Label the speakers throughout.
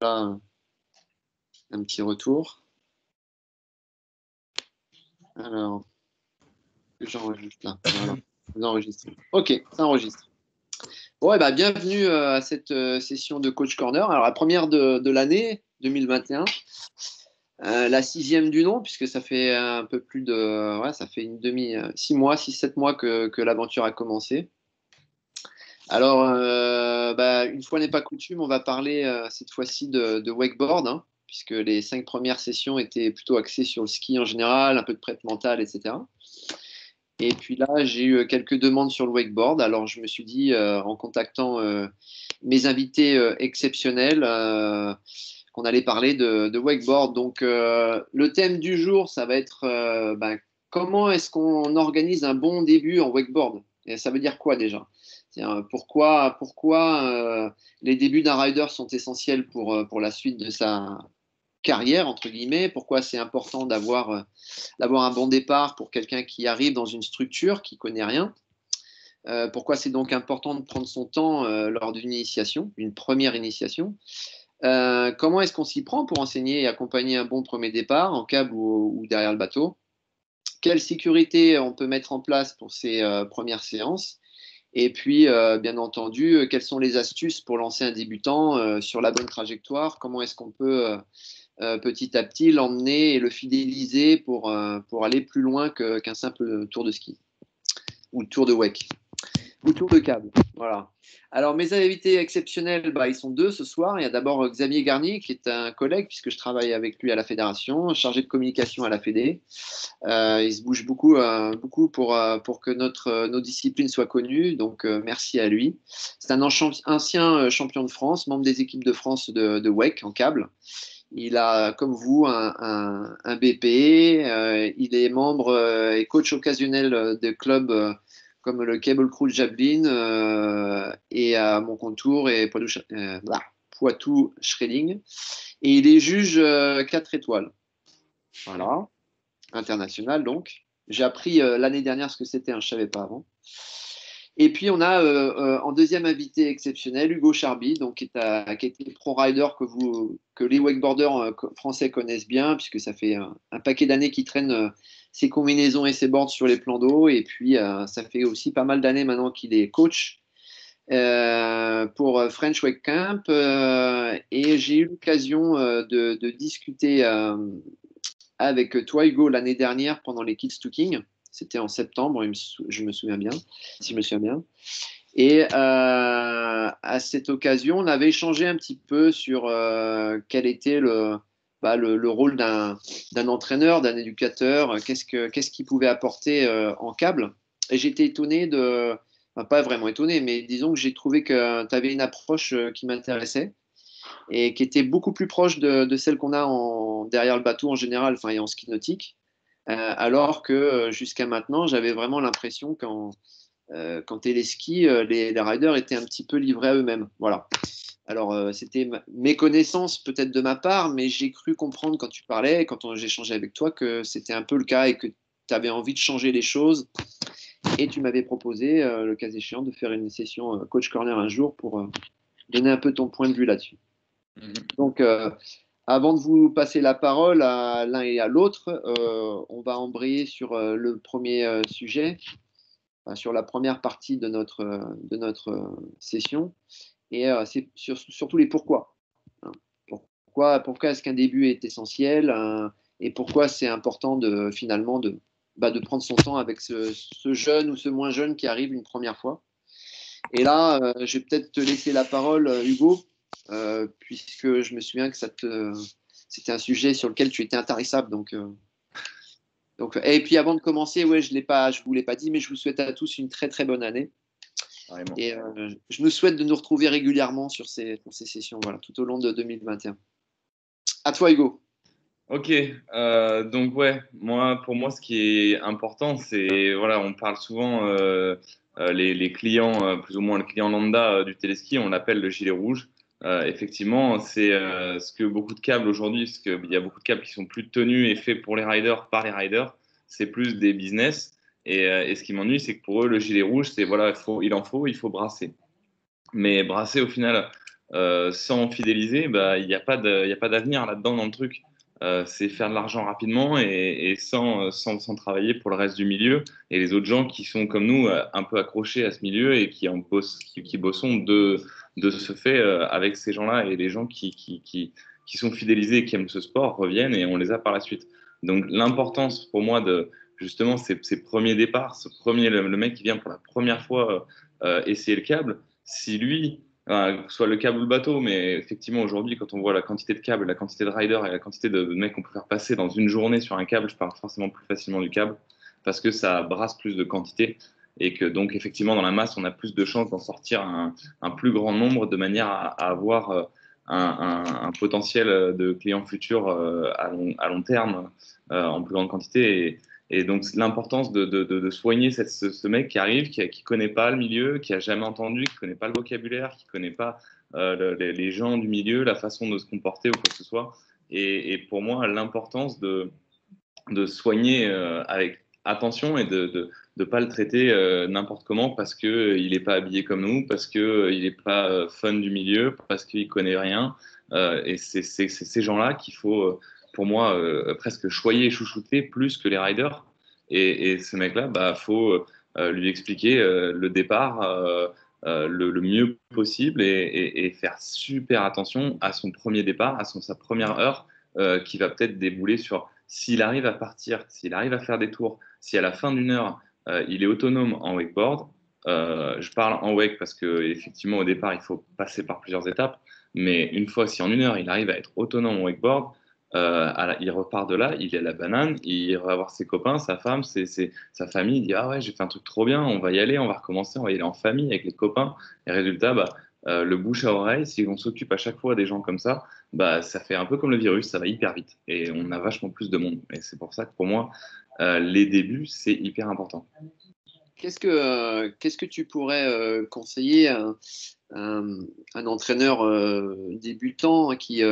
Speaker 1: un petit retour. Alors, j'enregistre là. Voilà. Vous enregistrez. Ok, ça enregistre. Bon, bienvenue à cette session de Coach Corner. Alors, la première de l'année 2021. La 6e du nom, puisque ça fait un peu plus de. Ouais, ça fait 6-7 mois que l'aventure a commencé. Alors, une fois n'est pas coutume, on va parler cette fois-ci de wakeboard, hein, puisque les 5 premières sessions étaient plutôt axées sur le ski en général, un peu de prep mentale, etc. Et puis là, j'ai eu quelques demandes sur le wakeboard. Alors, je me suis dit, en contactant mes invités exceptionnels, qu'on allait parler de wakeboard. Donc, le thème du jour, ça va être comment est-ce qu'on organise un bon début en wakeboard? Et ça veut dire quoi déjà? Pourquoi les débuts d'un rider sont essentiels pour la suite de sa carrière, entre guillemets? Pourquoi c'est important d'avoir un bon départ pour quelqu'un qui arrive dans une structure, qui connaît rien? Pourquoi c'est donc important de prendre son temps lors d'une initiation, une première initiation? Comment est-ce qu'on s'y prend pour enseigner et accompagner un bon premier départ en câble ou derrière le bateau? Quelle sécurité on peut mettre en place pour ces premières séances? Et puis, bien entendu, quelles sont les astuces pour lancer un débutant sur la bonne trajectoire? Comment est-ce qu'on peut petit à petit l'emmener et le fidéliser pour aller plus loin qu'un simple tour de ski ou tour de wake ou tour de câble? Voilà. Alors, mes invités exceptionnels, ils sont deux ce soir. Il y a d'abord Xavier Garnier, qui est un collègue, puisque je travaille avec lui à la fédération, chargé de communication à la Fédé. Il se bouge beaucoup pour que nos disciplines soient connues. Donc, merci à lui. C'est un ancien champion de France, membre des équipes de France de wake en câble. Il a, comme vous, un BP. Il est membre et coach occasionnel de clubs comme le Cable Crew de Javelin et à mon contour et Poitou Schredding. Et il est juge 4 étoiles. Voilà, international donc. J'ai appris l'année dernière ce que c'était, je ne savais pas avant. Et puis on a en deuxième invité exceptionnel Hugo Charby, donc qui a été pro rider que les wakeboarders français connaissent bien, puisque ça fait un paquet d'années qu'il traîne ses combinaisons et ses boards sur les plans d'eau. Et puis ça fait aussi pas mal d'années maintenant qu'il est coach pour French Wake Camp. Et j'ai eu l'occasion de discuter avec toi, Hugo, l'année dernière pendant les Kids to King. C'était en septembre, je me souviens bien, si je me souviens bien. Et à cette occasion, on avait échangé un petit peu sur quel était le rôle d'un entraîneur, d'un éducateur, qu'est-ce qu'il pouvait apporter en câble. Et j'étais étonné pas vraiment étonné, mais disons que j'ai trouvé que tu avais une approche qui m'intéressait et qui était beaucoup plus proche de celle qu'on a derrière le bateau en général, et en ski nautique. Alors que jusqu'à maintenant, j'avais vraiment l'impression qu'en téléski, les riders étaient un petit peu livrés à eux-mêmes. Voilà. Alors, c'était mes connaissances peut-être de ma part, mais j'ai cru comprendre quand tu parlais, quand j'ai échangé avec toi, que c'était un peu le cas et que tu avais envie de changer les choses. Et tu m'avais proposé, le cas échéant, de faire une session Coach Corner un jour pour donner un peu ton point de vue là-dessus. Donc, avant de vous passer la parole à l'un et à l'autre, on va embrayer sur le premier sujet, sur la première partie de notre session. Et c'est surtout les pourquoi. Hein. Pourquoi est-ce qu'un début est essentiel et pourquoi c'est important finalement de prendre son temps avec ce jeune ou ce moins jeune qui arrive une première fois. Et là, je vais peut-être te laisser la parole, Hugo, puisque je me souviens que c'était un sujet sur lequel tu étais intarissable. Et puis avant de commencer, ouais, je vous l'ai pas dit, mais je vous souhaite à tous une très très bonne année. Vraiment. Et je nous souhaite de nous retrouver régulièrement sur ces sessions, voilà, tout au long de 2021. À toi, Hugo.
Speaker 2: Ok, donc ouais, pour moi, ce qui est important, c'est, voilà, on parle souvent, les clients, plus ou moins le client lambda du téléski, on l'appelle le gilet rouge. Effectivement, c'est ce que beaucoup de câbles aujourd'hui, parce qu'il y a beaucoup de câbles qui sont plus tenus et faits pour les riders, par les riders, c'est plus des business. Et ce qui m'ennuie, c'est que pour eux, le gilet rouge, c'est voilà, il faut brasser. Mais brasser, au final, sans fidéliser, bah, il n'y a pas d'avenir là-dedans dans le truc. C'est faire de l'argent rapidement et sans travailler pour le reste du milieu et les autres gens qui sont comme nous un peu accrochés à ce milieu et qui bossons de ce fait avec ces gens-là et les gens qui sont fidélisés et qui aiment ce sport reviennent et on les a par la suite. Donc l'importance pour moi de justement ces premiers départs, le mec qui vient pour la première fois essayer le câble, si lui que ce soit le câble ou le bateau, mais effectivement, aujourd'hui, quand on voit la quantité de câbles, la quantité de riders et la quantité de mecs qu'on peut faire passer dans une journée sur un câble, je parle forcément plus facilement du câble parce que ça brasse plus de quantité et que donc, effectivement, dans la masse, on a plus de chances d'en sortir un plus grand nombre de manière à avoir un potentiel de clients futurs à long terme en plus grande quantité. Et donc, l'importance de soigner ce mec qui arrive, qui ne connaît pas le milieu, qui n'a jamais entendu, qui ne connaît pas le vocabulaire, qui ne connaît pas les gens du milieu, la façon de se comporter ou quoi que ce soit. Et pour moi, l'importance de soigner avec attention et de ne pas le traiter n'importe comment parce qu'il n'est pas habillé comme nous, parce qu'il n'est pas fun du milieu, parce qu'il ne connaît rien. Et c'est ces gens-là qu'il faut, pour moi, presque choyer et chouchouter plus que les riders. Et ce mec-là, bah, faut lui expliquer le départ le mieux possible et faire super attention à son premier départ, sa première heure, qui va peut-être débouler sur s'il arrive à partir, s'il arrive à faire des tours, si à la fin d'une heure, il est autonome en wakeboard. Je parle en wake parce que effectivement au départ il faut passer par plusieurs étapes, mais une fois si en une heure il arrive à être autonome en wakeboard, il repart de là, il est à la banane, il va voir ses copains, sa femme, sa famille, il dit ah ouais j'ai fait un truc trop bien, on va y aller, on va recommencer, on va y aller en famille avec les copains. Et résultat, bah, le bouche à oreille, si on s'occupe à chaque fois des gens comme ça, bah, ça fait un peu comme le virus, ça va hyper vite et on a vachement plus de monde. Et c'est pour ça que pour moi, les débuts, c'est hyper important.
Speaker 1: Qu'est-ce que tu pourrais conseiller à un entraîneur débutant qui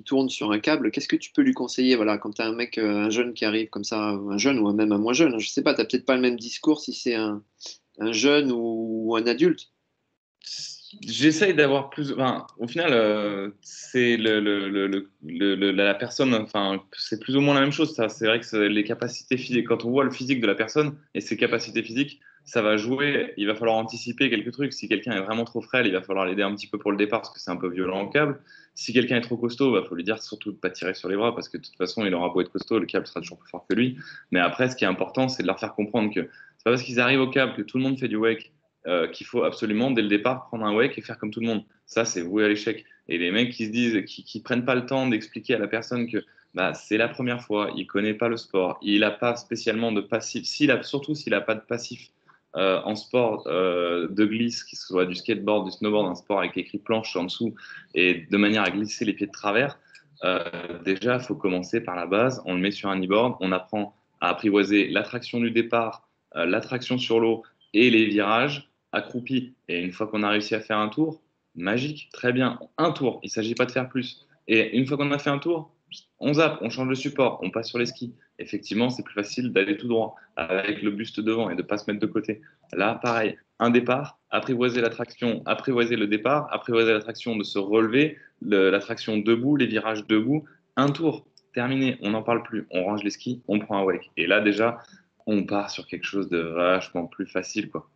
Speaker 1: tourne sur un câble? Qu'est-ce que tu peux lui conseiller voilà, quand tu as un mec, un jeune qui arrive comme ça, un jeune ou même un moins jeune? Je sais pas, tu n'as peut-être pas le même discours si c'est un jeune ou un adulte.
Speaker 2: J'essaye d'avoir plus. Enfin, au final, c'est la personne. Enfin, c'est plus ou moins la même chose. Ça, c'est vrai que les capacités physiques. Quand on voit le physique de la personne et ses capacités physiques, ça va jouer. Il va falloir anticiper quelques trucs. Si quelqu'un est vraiment trop frêle, il va falloir l'aider un petit peu pour le départ parce que c'est un peu violent au câble. Si quelqu'un est trop costaud, il faut lui dire surtout de pas tirer sur les bras parce que de toute façon, il aura beau être costaud, le câble sera toujours plus fort que lui. Mais après, ce qui est important, c'est de leur faire comprendre que c'est pas parce qu'ils arrivent au câble que tout le monde fait du wake qu'il faut absolument, dès le départ, prendre un wake et faire comme tout le monde. Ça, c'est voué à l'échec. Et les mecs qui se disent, qui prennent pas le temps d'expliquer à la personne que bah, c'est la première fois, il connaît pas le sport, il n'a pas spécialement de passif, surtout s'il n'a pas de passif en sport de glisse, qu'il soit du skateboard, du snowboard, un sport avec écrit planche en dessous, et de manière à glisser les pieds de travers, déjà, il faut commencer par la base. On le met sur un e-board, on apprend à apprivoiser l'attraction du départ, l'attraction sur l'eau et les virages accroupi. Et une fois qu'on a réussi à faire un tour, magique, très bien, un tour, il ne s'agit pas de faire plus. Et une fois qu'on a fait un tour, on zappe, on change de support, on passe sur les skis. Effectivement, c'est plus facile d'aller tout droit avec le buste devant et de ne pas se mettre de côté. Là, pareil, un départ, apprivoiser l'attraction, apprivoiser le départ, apprivoiser l'attraction de se relever, l'attraction debout, les virages debout, un tour, terminé, on n'en parle plus, on range les skis, on prend un wake. Et là, déjà, on part sur quelque chose de vachement plus facile, quoi.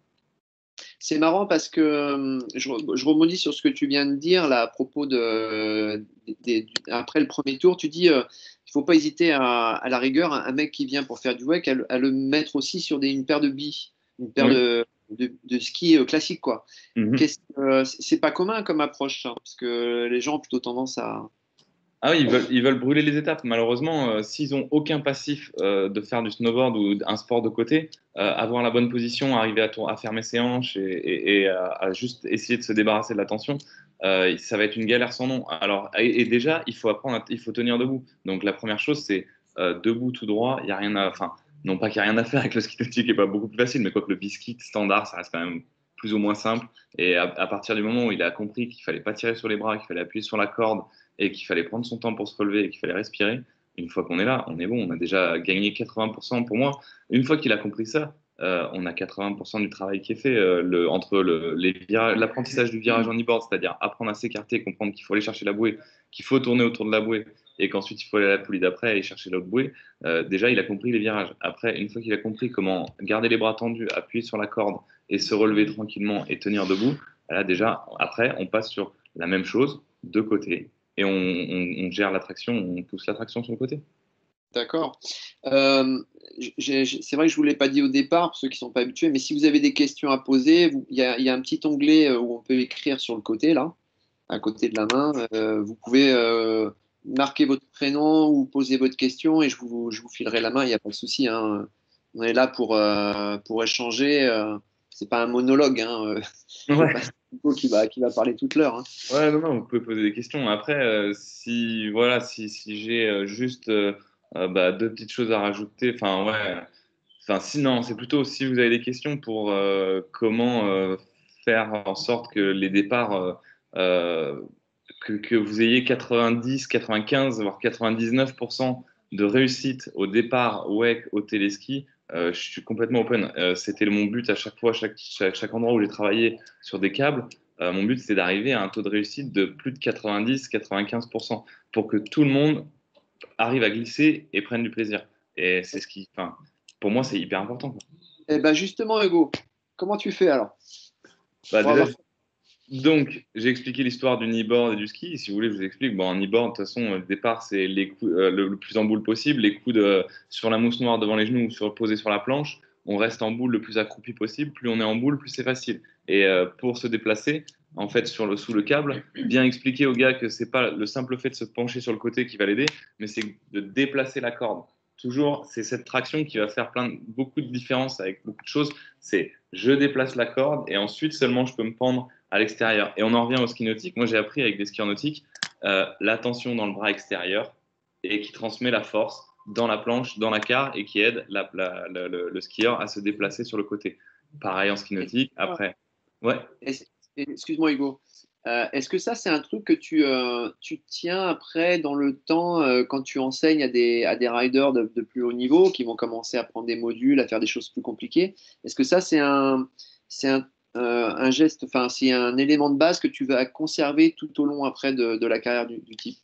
Speaker 1: C'est marrant parce que je rebondis sur ce que tu viens de dire là à propos après le premier tour, tu dis il ne faut pas hésiter à la rigueur, un mec qui vient pour faire du wake, à le mettre aussi sur une paire de billes, une paire
Speaker 2: Oui.
Speaker 1: de skis classiques quoi.
Speaker 2: Mhm.
Speaker 1: C'est pas commun comme approche, ça, parce que les gens ont plutôt tendance à.
Speaker 2: Ah oui, ils veulent brûler les étapes. Malheureusement, s'ils ont aucun passif de faire du snowboard ou un sport de côté, avoir la bonne position, arriver à fermer ses hanches et à juste essayer de se débarrasser de la tension, ça va être une galère sans nom. Alors, et déjà, il faut apprendre, il faut tenir debout. Donc la première chose, c'est debout tout droit. Il y a rien à, enfin, non pas qu'il n'y a rien à faire avec le ski nautique qui est pas beaucoup plus facile, mais quoi que le biscuit standard, ça reste quand même plus ou moins simple. Et à partir du moment où il a compris qu'il fallait pas tirer sur les bras, qu'il fallait appuyer sur la corde et qu'il fallait prendre son temps pour se relever et qu'il fallait respirer, une fois qu'on est là, on est bon, on a déjà gagné 80% pour moi. Une fois qu'il a compris ça, on a 80% du travail qui est fait entre l'apprentissage du virage en e-board, c'est-à-dire apprendre à s'écarter, comprendre qu'il faut aller chercher la bouée, qu'il faut tourner autour de la bouée et qu'ensuite il faut aller à la poulie d'après et chercher l'autre bouée. Déjà, il a compris les virages. Après, une fois qu'il a compris comment garder les bras tendus, appuyer sur la corde et se relever tranquillement et tenir debout, là déjà, après, on passe sur la même chose de côté et on gère l'attraction, on pousse l'attraction sur le côté.
Speaker 1: D'accord. C'est vrai que je ne vous l'ai pas dit au départ, pour ceux qui ne sont pas habitués, mais si vous avez des questions à poser, il y a un petit onglet où on peut écrire sur le côté, là, à côté de la main. Vous pouvez marquer votre prénom ou poser votre question et je vous filerai la main, il n'y a pas de souci, hein. On est là pour échanger. C'est pas un monologue, hein. C'est
Speaker 2: Ouais.
Speaker 1: pas Thibaut qui va parler toute l'heure, hein.
Speaker 2: Ouais, non, non, vous pouvez poser des questions. Après, si j'ai juste deux petites choses à rajouter, enfin, ouais, enfin, sinon, c'est plutôt si vous avez des questions pour comment faire en sorte que les départs, euh, que vous ayez 90, 95, voire 99% de réussite au départ WEC au téléski, je suis complètement open. C'était mon but à chaque fois, chaque endroit où j'ai travaillé sur des câbles. Mon but, c'est d'arriver à un taux de réussite de plus de 90-95% pour que tout le monde arrive à glisser et prenne du plaisir. Et c'est enfin, pour moi, c'est hyper important, quoi.
Speaker 1: Eh ben justement, Hugo, comment tu fais alors?
Speaker 2: Bah,
Speaker 1: Pour
Speaker 2: déjà,
Speaker 1: avoir...
Speaker 2: donc, j'ai expliqué l'histoire du e-board et du ski. Si vous voulez, je vous explique. Bon, un e-board, de toute façon, le départ, c'est le plus en boule possible, les coudes sur la mousse noire devant les genoux, posés sur la planche. On reste en boule le plus accroupi possible. Plus on est en boule, plus c'est facile. Et pour se déplacer, en fait, sous le câble, bien expliquer au gars que c'est pas le simple fait de se pencher sur le côté qui va l'aider, mais c'est de déplacer la corde. Toujours, c'est cette traction qui va faire beaucoup de différences avec beaucoup de choses. C'est je déplace la corde et ensuite seulement je peux me pendre à l'extérieur. Et on en revient au ski nautique. Moi, j'ai appris avec des skieurs nautiques la tension dans le bras extérieur et qui transmet la force dans la planche, dans la carre et qui aide le skieur à se déplacer sur le côté. Pareil en ski nautique. Après, ouais.
Speaker 1: Excuse-moi, Hugo. Est-ce que ça, c'est un truc que tu tiens après dans le temps quand tu enseignes à des riders de plus haut niveau qui vont commencer à prendre des modules, à faire des choses plus compliquées? Est-ce que ça, c'est un geste, enfin, c'est un élément de base que tu vas conserver tout au long après de la carrière du type?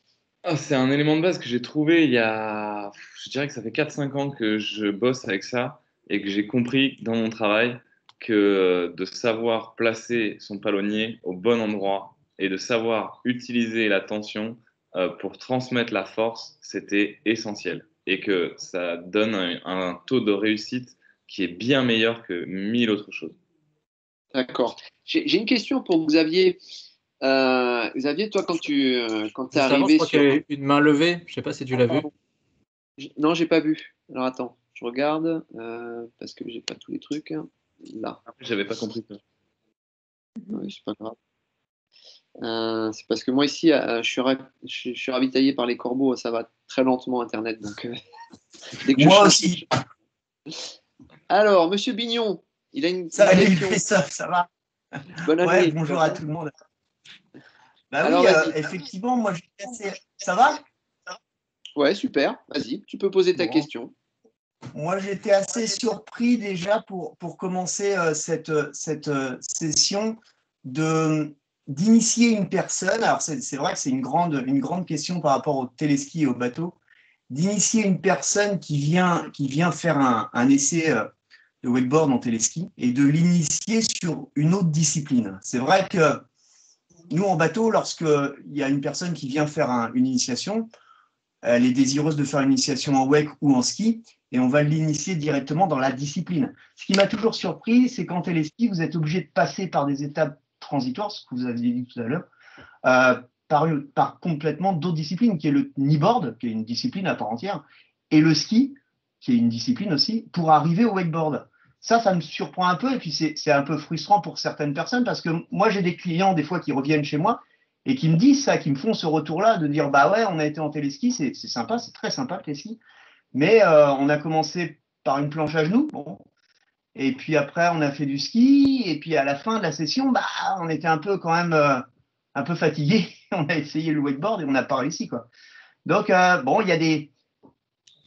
Speaker 2: Ah, c'est un élément de base que j'ai trouvé je dirais que ça fait 4-5 ans que je bosse avec ça et que j'ai compris dans mon travail que de savoir placer son palonnier au bon endroit et de savoir utiliser la tension pour transmettre la force, c'était essentiel. Et que ça donne un taux de réussite qui est bien meilleur que 1000 autres choses.
Speaker 1: D'accord. J'ai une question pour Xavier. Xavier, toi, quand tu es
Speaker 3: Juste avant, je
Speaker 1: arrivé
Speaker 3: crois qu'il y
Speaker 1: sur...
Speaker 3: avait une main levée. Je ne sais pas si tu
Speaker 1: Ah,
Speaker 3: l'as vu.
Speaker 1: pardon. Non, j'ai pas vu. Alors attends, je regarde parce que j'ai pas tous les trucs. Là,
Speaker 2: Après, j'avais pas compris ça.
Speaker 1: ouais, c'est pas grave. C'est parce que moi ici, je suis ravitaillé par les corbeaux. Ça va très lentement Internet, donc dès que je
Speaker 4: Moi
Speaker 1: change.
Speaker 4: aussi.
Speaker 1: Alors, Monsieur Bignon, il a une
Speaker 4: Salut
Speaker 1: question.
Speaker 4: Christophe, ça va?
Speaker 1: Bonne
Speaker 4: Ouais,
Speaker 1: année.
Speaker 4: bonjour à tout le monde. Bah
Speaker 1: Alors,
Speaker 4: oui,
Speaker 1: vas-y.
Speaker 4: effectivement, moi j'étais assez. Ça va?
Speaker 1: Ouais, super. Vas-y, tu peux poser ta
Speaker 4: Bon.
Speaker 1: question.
Speaker 4: Moi j'étais assez surpris déjà pour commencer cette session d'initier une personne. Alors c'est vrai que c'est une grande question par rapport au téléski et au bateau. D'initier une personne qui vient faire un essai de wakeboard en téléski et de l'initier sur une autre discipline. C'est vrai que nous, en bateau, lorsqu'il y a une personne qui vient faire une initiation, elle est désireuse de faire une initiation en wake ou en ski, et on va l'initier directement dans la discipline. Ce qui m'a toujours surpris, c'est qu'en téléski, vous êtes obligé de passer par des étapes transitoires, ce que vous aviez dit tout à l'heure, par complètement d'autres disciplines, qui est le kneeboard, qui est une discipline à part entière, et le ski, qui est une discipline aussi, pour arriver au wakeboard. Ça me surprend un peu, et puis c'est un peu frustrant pour certaines personnes, parce que moi, j'ai des clients, des fois, qui reviennent chez moi, et qui me disent ça, qui me font ce retour-là, de dire, bah ouais, on a été en téléski, c'est sympa, c'est très sympa le téléski, mais on a commencé par une planche à genoux, bon, et puis après, on a fait du ski, et puis à la fin de la session, bah, on était un peu quand même un peu fatigué. On a essayé le wakeboard et on n'a pas réussi, quoi. Donc, bon, il y a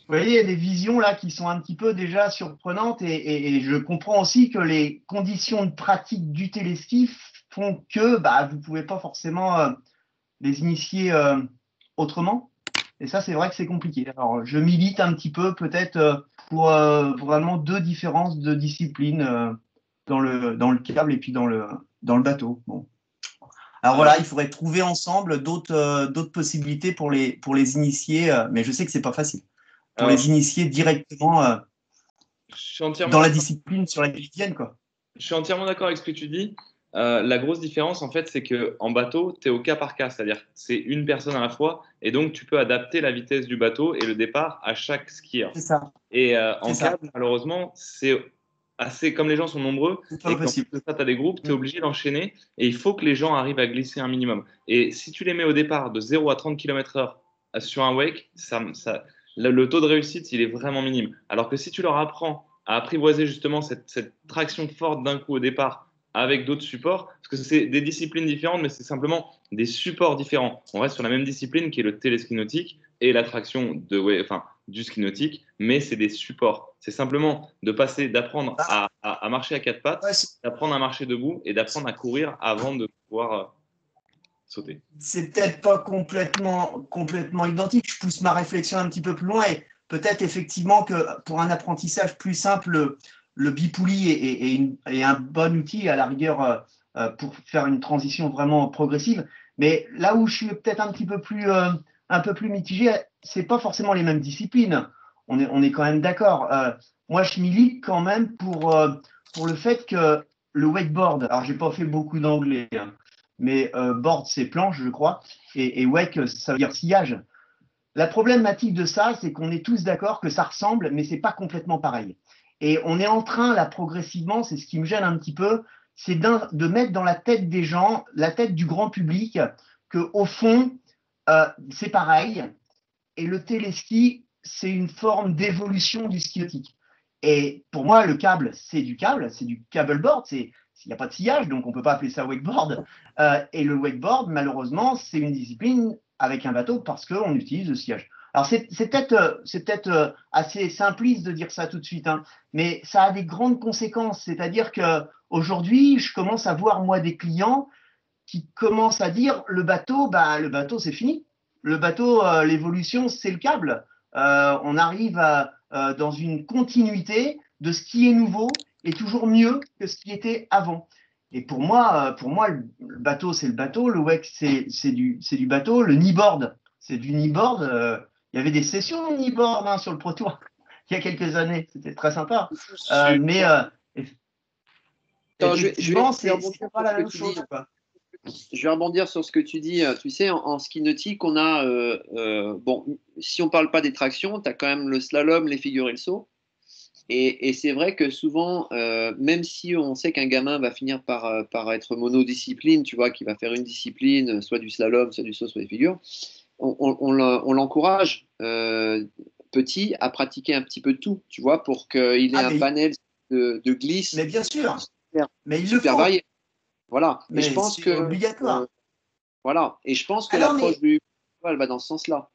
Speaker 4: Vous voyez, il y a des visions là qui sont un petit peu déjà surprenantes et je comprends aussi que les conditions de pratique du téléski font que bah, vous ne pouvez pas forcément les initier autrement. Et ça, c'est vrai que c'est compliqué. Alors, je milite un petit peu peut-être pour vraiment deux différences de discipline dans le câble et puis dans le bateau. Bon. Alors voilà, il faudrait trouver ensemble d'autres possibilités pour les initier, mais je sais que c'est pas facile. Pour
Speaker 2: Alors,
Speaker 4: les initier directement
Speaker 2: je suis entièrement
Speaker 4: dans la
Speaker 2: d'accord.
Speaker 4: discipline sur laquelle ils tiennent, quoi.
Speaker 2: Je suis entièrement d'accord avec ce que tu dis. La grosse différence, en fait, c'est que en bateau, tu es au cas par cas, c'est-à-dire que c'est une personne à la fois, et donc tu peux adapter la vitesse du bateau et le départ à chaque skieur.
Speaker 4: C'est ça,
Speaker 2: Et
Speaker 4: c'est
Speaker 2: en
Speaker 4: ça.
Speaker 2: câble, malheureusement, c'est assez, comme les gens sont nombreux,
Speaker 4: C'est pas
Speaker 2: et qu'en plus
Speaker 4: possible.
Speaker 2: de ça, tu as des groupes, tu es
Speaker 4: Mm.
Speaker 2: obligé d'enchaîner, et il faut que les gens arrivent à glisser un minimum. Et si tu les mets au départ de 0 à 30 km/h sur un wake, le taux de réussite, il est vraiment minime. Alors que si tu leur apprends à apprivoiser justement cette traction forte d'un coup au départ avec d'autres supports, parce que c'est des disciplines différentes, mais c'est simplement des supports différents. On reste sur la même discipline qui est le téléski nautique et l'attraction du ski nautique, mais c'est des supports. C'est simplement d'apprendre
Speaker 4: Ah,
Speaker 2: à marcher à quatre pattes,
Speaker 4: ouais,
Speaker 2: d'apprendre à marcher debout et d'apprendre à courir avant de pouvoir sauter.
Speaker 4: c'est peut-être pas complètement identique. Je pousse ma réflexion un petit peu plus loin et peut-être effectivement que pour un apprentissage plus simple, le bipoulis est un bon outil à la rigueur pour faire une transition vraiment progressive. Mais là où je suis peut-être un peu plus mitigé, c'est pas forcément les mêmes disciplines. On est quand même d'accord. Moi, je milite quand même pour le fait que le wakeboard, alors j'ai pas fait beaucoup d'anglais, hein, mais board, c'est planche, je crois, et wake, ça veut dire sillage. La problématique de ça, c'est qu'on est tous d'accord que ça ressemble, mais c'est pas complètement pareil. Et on est en train, là, progressivement, c'est ce qui me gêne un petit peu, c'est de mettre dans la tête des gens, la tête du grand public, que au fond, c'est pareil, et le téléski, c'est une forme d'évolution du ski nautique. Et pour moi, le câble, c'est du câble, c'est du câbleboard, il n'y a pas de sillage, donc on ne peut pas appeler ça wakeboard. Et le wakeboard, malheureusement, c'est une discipline avec un bateau parce qu'on utilise le sillage. Alors c'est peut-être assez simpliste de dire ça tout de suite, hein, mais ça a des grandes conséquences. C'est-à-dire qu'aujourd'hui, je commence à voir, moi, des clients qui commencent à dire le bateau c'est fini. Le bateau, l'évolution, c'est le câble. On arrive dans une continuité de ce qui est nouveau et toujours mieux que ce qui était avant. Et pour moi le bateau, c'est le bateau, le wake, c'est du bateau, le kneeboard, c'est du kneeboard. Il y avait des sessions de kneeboard hein, sur le Pro Tour il y a quelques années, c'était très sympa. Mais
Speaker 1: Attends,
Speaker 4: effectivement,
Speaker 1: je vais
Speaker 4: c'est
Speaker 1: rebondir
Speaker 4: pas
Speaker 1: sur ce
Speaker 4: la
Speaker 1: que
Speaker 4: même
Speaker 1: tu dis.
Speaker 4: chose, quoi.
Speaker 1: Je vais rebondir sur ce que tu dis. Tu sais, en ski nautique, on a, bon, si on parle pas des tractions, tu as quand même le slalom, les figures et le saut. Et c'est vrai que souvent, même si on sait qu'un gamin va finir par être monodiscipline, tu vois, qu'il va faire une discipline, soit du slalom, soit du saut, soit des figures, on l'encourage petit à pratiquer un petit peu tout, tu vois, pour qu'il ait
Speaker 4: Ah,
Speaker 1: un panel de
Speaker 4: mais
Speaker 1: glisse
Speaker 4: bien sûr,
Speaker 1: super,
Speaker 4: mais il le
Speaker 1: super
Speaker 4: faut,
Speaker 1: varié. Voilà. Et je
Speaker 4: mais
Speaker 1: pense
Speaker 4: c'est
Speaker 1: que
Speaker 4: obligatoire.
Speaker 1: voilà. Et je pense que
Speaker 4: Alors,
Speaker 1: l'approche
Speaker 4: mais
Speaker 1: du elle va dans ce sens-là.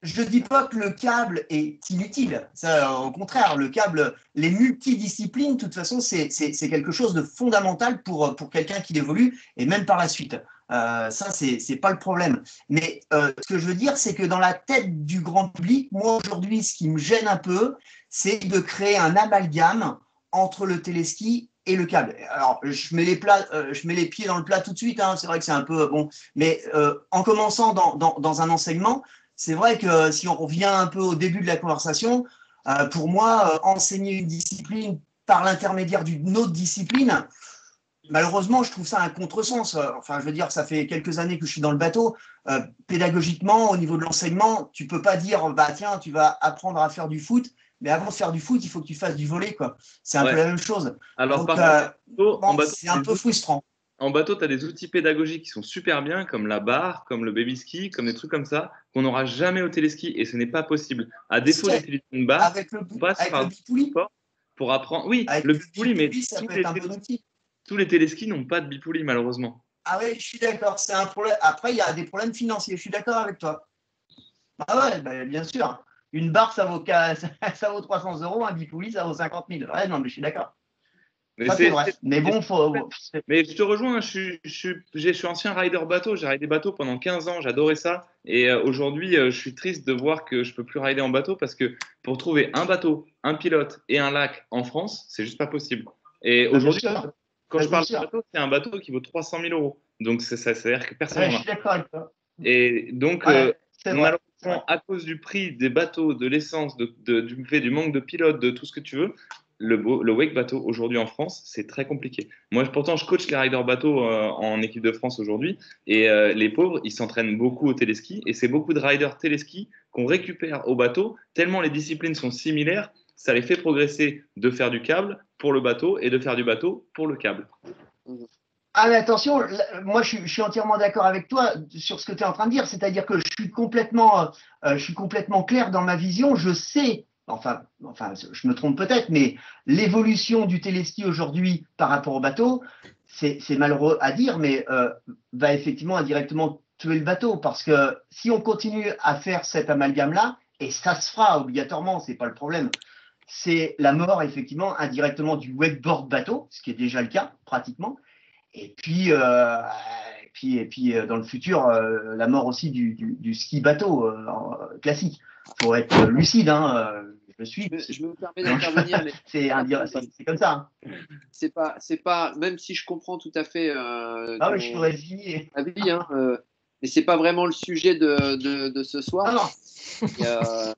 Speaker 4: je ne dis pas que le câble est inutile. Ça, au contraire, le câble, les multidisciplines, de toute façon, c'est quelque chose de fondamental pour quelqu'un qui évolue et même par la suite. Ça, c'est pas le problème. Mais ce que je veux dire, c'est que dans la tête du grand public, moi aujourd'hui, ce qui me gêne un peu, c'est de créer un amalgame entre le téléski et le câble. Alors, je mets les pieds dans le plat tout de suite. Hein, c'est vrai que c'est un peu bon, mais en commençant dans un enseignement, c'est vrai que si on revient un peu au début de la conversation, pour moi, enseigner une discipline par l'intermédiaire d'une autre discipline, malheureusement, je trouve ça un contresens. Enfin, je veux dire, ça fait quelques années que je suis dans le bateau. Pédagogiquement, au niveau de l'enseignement, tu peux pas dire, bah tiens, tu vas apprendre à faire du foot, mais avant de faire du foot, il faut que tu fasses du volley, quoi. C'est un peu
Speaker 2: Ouais.
Speaker 4: la même chose.
Speaker 2: Alors,
Speaker 4: Donc,
Speaker 2: par contre, en
Speaker 4: bon,
Speaker 2: bateau,
Speaker 4: c'est un peu frustrant.
Speaker 2: en bateau, tu as des outils pédagogiques qui sont super bien, comme la barre, comme le baby ski, comme des trucs comme ça, qu'on n'aura jamais au téléski et ce n'est pas possible. À défaut d'utiliser une barre,
Speaker 4: Avec le,
Speaker 2: on passe
Speaker 4: avec
Speaker 2: par
Speaker 4: le
Speaker 2: d'autres
Speaker 4: bipoulis,
Speaker 2: supports pour apprendre. Oui,
Speaker 4: avec
Speaker 2: le
Speaker 4: le
Speaker 2: bipouli, mais
Speaker 4: bipoulis, ça peut être un bon outil.
Speaker 2: tous les téléskis n'ont pas de bipouli, malheureusement.
Speaker 4: Ah oui, je suis d'accord, c'est un problème. Après, il y a des problèmes financiers, je suis d'accord avec toi. Ah ouais, bah, bien sûr. Une barre, ça vaut 300 €, un bipoulis, ça vaut 50 000. Ouais, non, mais je suis d'accord.
Speaker 2: Mais
Speaker 4: Ça, c'est vrai. Mais bon,
Speaker 2: mais je te rejoins, je suis ancien rider bateau, j'ai ridé bateau pendant 15 ans, j'adorais ça. Et aujourd'hui, je suis triste de voir que je peux plus rider en bateau parce que pour trouver un bateau, un pilote et un lac en France, c'est juste pas possible. Et aujourd'hui, quand je parle de bateau, c'est un bateau qui vaut 300 000 €. Donc, c'est-à-dire que personne n'en a.
Speaker 4: Je suis d'accord avec toi.
Speaker 2: Et donc, malheureusement, à cause du prix des bateaux, de l'essence, du manque de pilotes, de tout ce que tu veux, le wake bateau aujourd'hui en France, c'est très compliqué. Moi, pourtant, je coach les riders bateaux en équipe de France aujourd'hui. Et les pauvres, ils s'entraînent beaucoup au téléski. Et c'est beaucoup de riders téléski qu'on récupère au bateau, tellement les disciplines sont similaires, ça les fait progresser de faire du câble pour le bateau et de faire du bateau pour le câble.
Speaker 4: Ah, mais attention, moi je suis entièrement d'accord avec toi sur ce que tu es en train de dire, c'est-à-dire que je suis complètement clair dans ma vision. Je sais, enfin, je me trompe peut-être, mais l'évolution du téléski aujourd'hui par rapport au bateau, c'est malheureux à dire, mais va effectivement indirectement tuer le bateau, parce que si on continue à faire cet amalgame-là, et ça se fera obligatoirement, c'est pas le problème, c'est la mort effectivement indirectement du wakeboard bateau, ce qui est déjà le cas pratiquement. Et puis, dans le futur, la mort aussi du ski bateau classique. Il faut être lucide, hein, je suis.
Speaker 1: Je me permets d'intervenir, mais
Speaker 4: c'est comme ça. Hein.
Speaker 1: C'est pas, même si je comprends tout à fait
Speaker 4: mais je pourrais avis,
Speaker 1: hein, mais c'est pas vraiment le sujet de ce soir.
Speaker 4: Ah,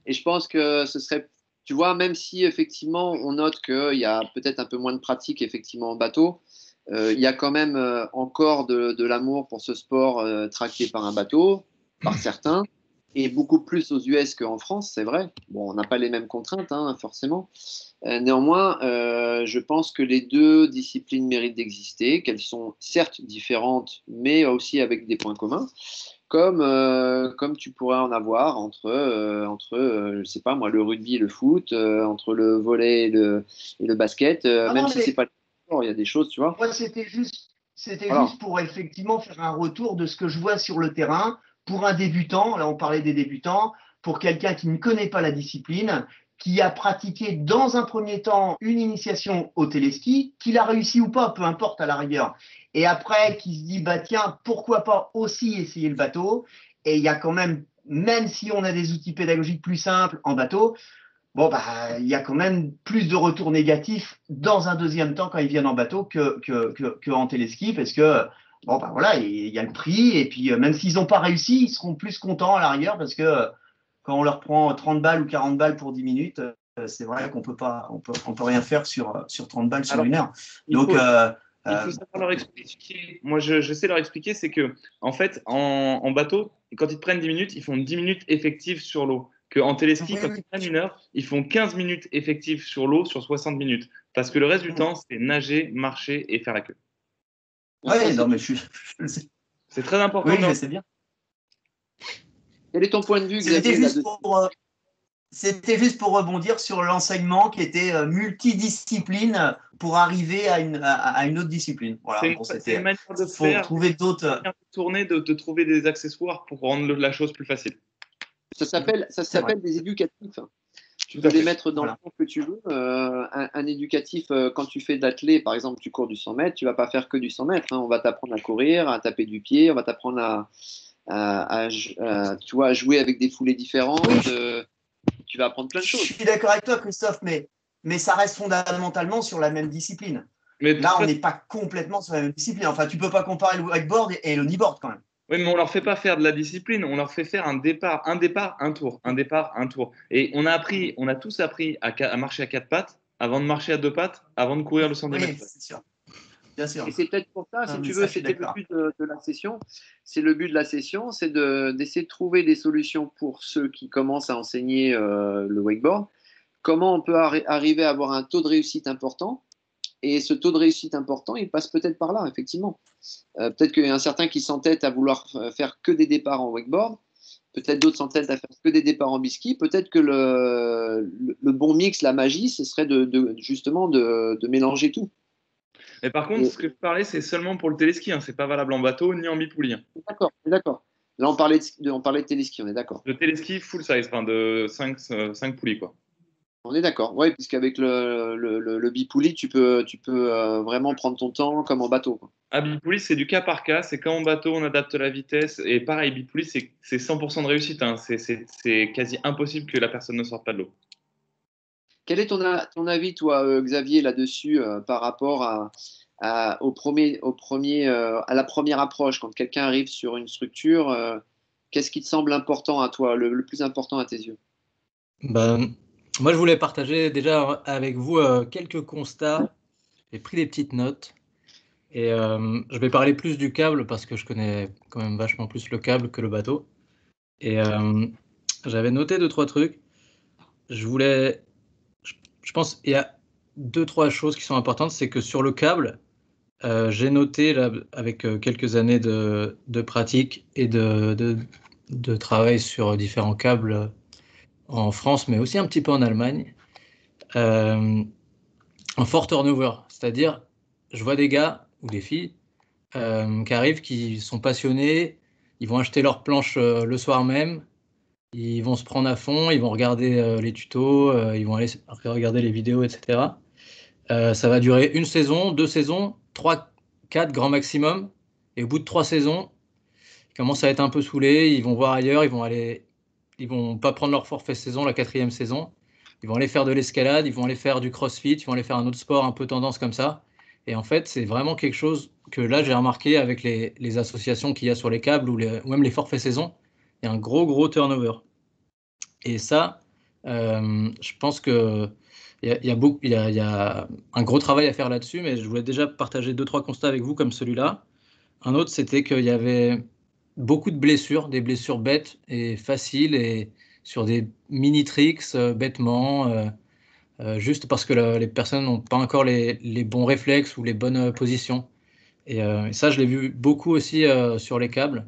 Speaker 1: et je pense que ce serait, tu vois, même si effectivement on note qu'il y a peut-être un peu moins de pratique effectivement en bateau, il y a quand même encore de l'amour pour ce sport traqué par un bateau, par certains, et beaucoup plus aux US qu'en France, c'est vrai. Bon, on n'a pas les mêmes contraintes, hein, forcément. Néanmoins, je pense que les deux disciplines méritent d'exister, qu'elles sont certes différentes, mais aussi avec des points communs, comme tu pourrais en avoir entre je sais pas moi, le rugby et le foot, entre le volley et le basket, même si c'est pas il y a des choses, tu vois.
Speaker 4: Moi, c'était juste pour effectivement faire un retour de ce que je vois sur le terrain pour un débutant. Là, on parlait des débutants, pour quelqu'un qui ne connaît pas la discipline, qui a pratiqué dans un premier temps une initiation au téléski, qu'il a réussi ou pas, peu importe à la rigueur. Et après, qui se dit, bah tiens, pourquoi pas aussi essayer le bateau. Et il y a quand même si on a des outils pédagogiques plus simples en bateau, bon, bah, il y a quand même plus de retours négatifs dans un deuxième temps quand ils viennent en bateau que en téléski, parce que, bon, bah, voilà, il y a le prix, et puis même s'ils n'ont pas réussi, ils seront plus contents à l'arrière, parce que quand on leur prend 30 balles ou 40 balles pour 10 minutes, c'est vrai qu'on on peut rien faire sur 30 balles sur une heure. Donc,
Speaker 2: il faut savoir leur expliquer. Moi, je sais leur expliquer, c'est que, en fait, en bateau, quand ils te prennent 10 minutes, ils font 10 minutes effectives sur l'eau. Qu'en téléski, quand ils prennent une heure, ils font 15 minutes effectives sur l'eau sur 60 minutes. Parce que le reste du temps, c'est nager, marcher et faire la queue.
Speaker 4: Oui, non, mais je le sais.
Speaker 2: C'est très important.
Speaker 4: Oui, je sais bien.
Speaker 1: Quel est ton point de vue,
Speaker 4: Xavier? C'était juste pour rebondir sur l'enseignement qui était multidiscipline pour arriver à une autre discipline. Voilà,
Speaker 2: c'est une manière de faire,
Speaker 4: trouver d'autres.
Speaker 2: De trouver des accessoires pour rendre la chose plus facile.
Speaker 1: Ça s'appelle des éducatifs. Tu peux les mettre dans le sens que tu veux. Un éducatif, quand tu fais de l'athlé, par exemple, tu cours du 100 mètres, tu vas pas faire que du 100 mètres. Hein. On va t'apprendre à courir, à taper du pied, on va t'apprendre tu vois, à jouer avec des foulées différentes. Tu vas apprendre plein de choses.
Speaker 4: Je suis d'accord avec toi, Christophe, mais ça reste fondamentalement sur la même discipline. Mais là, on n'est pas complètement sur la même discipline. Enfin, tu peux pas comparer le wakeboard et le kneeboard quand même.
Speaker 2: Oui, mais on leur fait pas faire de la discipline, on leur fait faire un départ, un tour, un départ, un tour. Et on a tous appris à marcher à 4 pattes avant de marcher à 2 pattes, avant de courir le 100 mètres.
Speaker 4: Oui, c'est sûr. Bien sûr.
Speaker 1: Et c'est peut-être pour ça, si tu veux, c'était le but de la session. C'est le but de la session, c'est d'essayer de trouver des solutions pour ceux qui commencent à enseigner le wakeboard. Comment on peut arriver à avoir un taux de réussite important. Et ce taux de réussite important, il passe peut-être par là, effectivement. Peut-être qu'il y a un certain qui s'entête à vouloir faire que des départs en wakeboard. Peut-être d'autres s'entêtent à faire que des départs en biski. Peut-être que le bon mix, la magie, ce serait justement de mélanger tout.
Speaker 2: Mais par contre, ce que je parlais, c'est seulement pour le téléski. Hein. Ce n'est pas valable en bateau ni en bipoulie.
Speaker 1: D'accord. Là, on parlait de téléski, on est d'accord.
Speaker 2: De téléski full size, enfin de 5 poulies, quoi.
Speaker 1: On est d'accord. Oui, puisqu'avec le bipoulie, tu peux vraiment prendre ton temps comme en bateau, quoi.
Speaker 2: À bipoulie, c'est du cas par cas. C'est comme en bateau, on adapte la vitesse. Et pareil, bipoulie, c'est 100% de réussite, hein. C'est quasi impossible que la personne ne sorte pas de l'eau.
Speaker 1: Quel est ton avis, toi, Xavier, là-dessus, par rapport à la première approche, quand quelqu'un arrive sur une structure, qu'est-ce qui te semble important à toi, le plus important à tes yeux?
Speaker 3: Ben, moi, je voulais partager déjà avec vous quelques constats. J'ai pris des petites notes et je vais parler plus du câble parce que je connais quand même vachement plus le câble que le bateau. Et j'avais noté deux, trois trucs. Je voulais, je pense, il y a deux, trois choses qui sont importantes. C'est que sur le câble, j'ai noté là, avec quelques années de pratique et de travail sur différents câbles en France, mais aussi un petit peu en Allemagne. Un fort turnover, c'est-à-dire je vois des gars ou des filles qui arrivent, qui sont passionnés, ils vont acheter leurs planches le soir même, ils vont se prendre à fond, ils vont regarder les tutos, ils vont aller regarder les vidéos, etc. Ça va durer une saison, deux saisons, trois, quatre grand maximum, et au bout de trois saisons, ils commencent à être un peu saoulés, ils vont voir ailleurs, ils vont pas prendre leur forfait saison, la quatrième saison. Ils vont aller faire de l'escalade, ils vont aller faire du crossfit, ils vont aller faire un autre sport un peu tendance comme ça. Et en fait, c'est vraiment quelque chose que là, j'ai remarqué avec les associations qu'il y a sur les câbles ou même les forfaits saison. Il y a un gros, gros turnover. Et ça, je pense que il y a un gros travail à faire là-dessus, mais je voulais déjà partager deux, trois constats avec vous comme celui-là. Un autre, c'était qu'il y avait beaucoup de blessures, des blessures bêtes et faciles et sur des mini tricks bêtement, juste parce que les personnes n'ont pas encore les bons réflexes ou les bonnes positions. Et ça, je l'ai vu beaucoup aussi sur les câbles.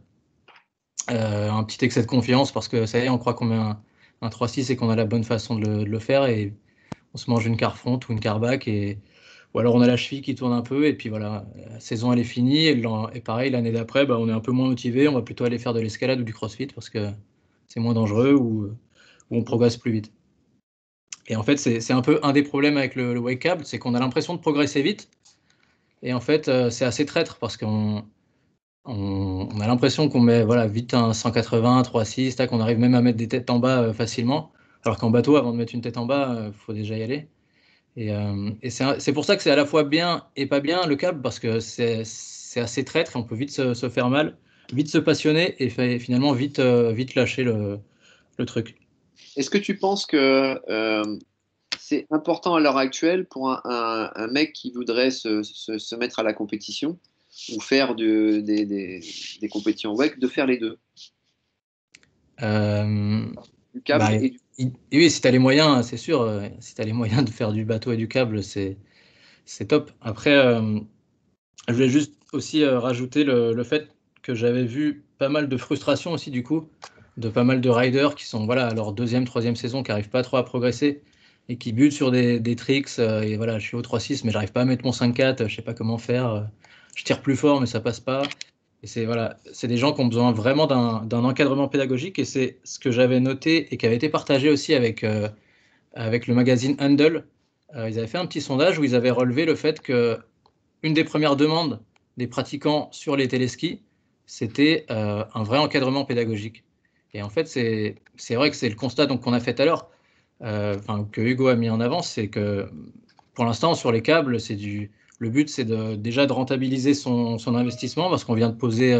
Speaker 3: Un petit excès de confiance parce que ça y est, on croit qu'on met un 3-6 et qu'on a la bonne façon de le faire et on se mange une carfonte ou une carbac ou alors on a la cheville qui tourne un peu et puis voilà, la saison elle est finie et pareil l'année d'après bah, on est un peu moins motivé, on va plutôt aller faire de l'escalade ou du crossfit parce que c'est moins dangereux ou on progresse plus vite. Et en fait c'est un peu un des problèmes avec le wake câble, c'est qu'on a l'impression de progresser vite et en fait c'est assez traître parce qu'on a l'impression qu'on met voilà, vite un 180, 3,6, tac, on arrive même à mettre des têtes en bas facilement alors qu'en bateau avant de mettre une tête en bas faut déjà y aller. Et c'est pour ça que c'est à la fois bien et pas bien le câble, parce que c'est assez traître et on peut vite se faire mal, vite se passionner et finalement vite lâcher le truc.
Speaker 1: Est-ce que tu penses que c'est important à l'heure actuelle pour un mec qui voudrait se mettre à la compétition ou faire des compétitions wake de faire les deux,
Speaker 3: Euh,
Speaker 1: du câble
Speaker 3: bah,
Speaker 1: et du...
Speaker 3: oui, si tu as les moyens, c'est sûr, si tu as les moyens de faire du bateau et du câble, c'est top. Après, je voulais juste aussi rajouter le fait que j'avais vu pas mal de frustration aussi du coup, de pas mal de riders qui sont voilà, à leur deuxième, troisième saison, qui n'arrivent pas trop à progresser et qui butent sur des tricks. Et voilà, je suis au 3,6 mais j'arrive pas à mettre mon 5,4, je sais pas comment faire. Je tire plus fort mais ça passe pas. Et c'est voilà, c'est des gens qui ont besoin vraiment d'un encadrement pédagogique et c'est ce que j'avais noté et qui avait été partagé aussi avec le magazine Handle. Ils avaient fait un petit sondage où ils avaient relevé le fait que une des premières demandes des pratiquants sur les téléskis, c'était un vrai encadrement pédagogique. Et en fait, c'est vrai que c'est le constat qu'on a fait tout à l'heure, que Hugo a mis en avant, c'est que pour l'instant, sur les câbles, le but, c'est déjà de rentabiliser son investissement parce qu'on vient de poser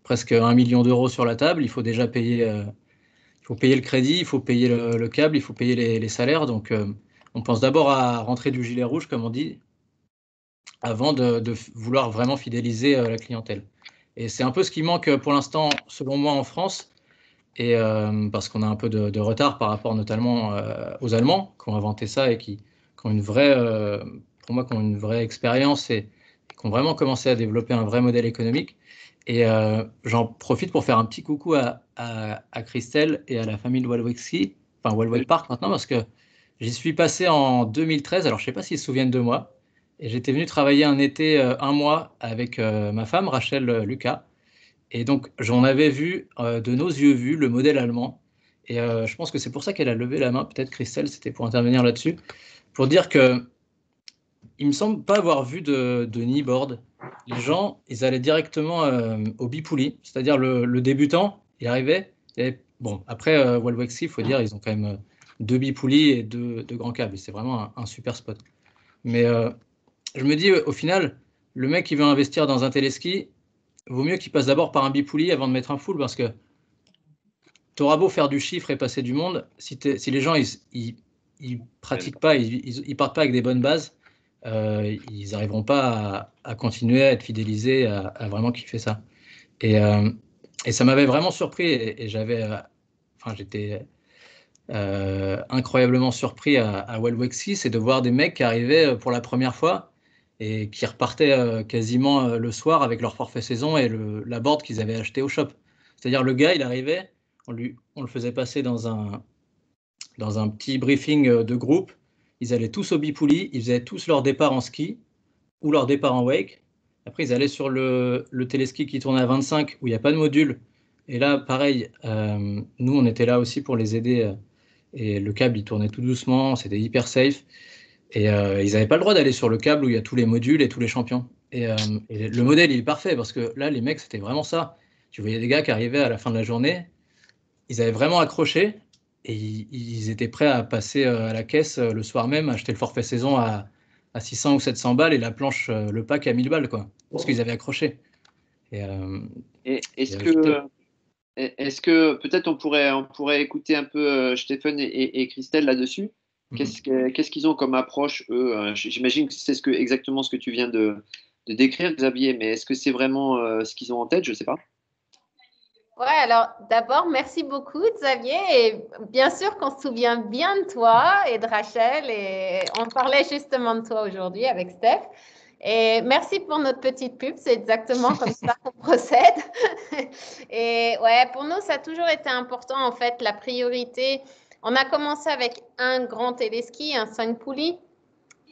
Speaker 3: presque 1 million d'euros sur la table. Il faut déjà payer le crédit, il faut payer le câble, il faut payer les salaires. Donc, on pense d'abord à rentrer du gilet rouge, comme on dit, avant de vouloir vraiment fidéliser la clientèle. Et c'est un peu ce qui manque pour l'instant, selon moi, en France, et parce qu'on a un peu de retard par rapport notamment aux Allemands qui ont inventé ça et qui ont une vraie, pour moi, qui ont une vraie expérience et qui ont vraiment commencé à développer un vrai modèle économique. Et j'en profite pour faire un petit coucou à Christelle et à la famille de Walwick Ski, enfin Walwick Park maintenant, parce que j'y suis passé en 2013. Alors je ne sais pas s'ils se souviennent de moi. Et j'étais venu travailler un été, un mois avec ma femme, Rachel Lucas. Et donc, j'en avais vu, de nos yeux vus, le modèle allemand. Et je pense que c'est pour ça qu'elle a levé la main. Peut-être Christelle, c'était pour intervenir là-dessus. Pour dire que il me semble pas avoir vu de kneeboard. Les gens, ils allaient directement au bipoulis, c'est-à-dire le débutant, il arrivait. Bon, après, Walwexy, il faut dire, ils ont quand même 2 bipoulis et 2 grands câbles. C'est vraiment un super spot. Mais je me dis, au final, le mec qui veut investir dans un téléski, vaut mieux qu'il passe d'abord par un bipoulis avant de mettre un full, parce que tu auras beau faire du chiffre et passer du monde, si les gens ils pratiquent pas, ils partent pas avec des bonnes bases, ils n'arriveront pas à continuer à être fidélisés, à vraiment kiffer ça. Et ça m'avait vraiment surpris, et j'étais incroyablement surpris à Welwexy, c'est de voir des mecs qui arrivaient pour la première fois et qui repartaient quasiment le soir avec leur forfait saison et la board qu'ils avaient acheté au shop. C'est-à-dire le gars, il arrivait, on le faisait passer dans un petit briefing de groupe, ils allaient tous au bipoulis, ils faisaient tous leur départ en ski ou leur départ en wake. Après, ils allaient sur le téléski qui tournait à 25 où il n'y a pas de module. Et là, pareil, nous, on était là aussi pour les aider. Et le câble, il tournait tout doucement, c'était hyper safe. Et ils n'avaient pas le droit d'aller sur le câble où il y a tous les modules et tous les champions. Et le modèle, il est parfait parce que là, les mecs, c'était vraiment ça. Tu voyais des gars qui arrivaient à la fin de la journée, ils avaient vraiment accroché et ils étaient prêts à passer à la caisse le soir même, acheter le forfait saison à 600 ou 700 balles et la planche, le pack à 1000 balles, quoi, parce qu'ils avaient accroché.
Speaker 1: Et est-ce que peut-être on pourrait écouter un peu Stéphane et Christelle là-dessus? Qu'est-ce qu'ils ont comme approche, eux? J'imagine que c'est exactement ce que tu viens de décrire, Xavier, mais est-ce que c'est vraiment ce qu'ils ont en tête? Je ne sais pas.
Speaker 5: Ouais, alors d'abord, merci beaucoup, Xavier. Et bien sûr qu'on se souvient bien de toi et de Rachel. Et on parlait justement de toi aujourd'hui avec Steph. Et merci pour notre petite pub. C'est exactement comme ça qu'on procède. Et ouais, pour nous, ça a toujours été important, en fait, la priorité. On a commencé avec un grand téléski, un 5 poulies.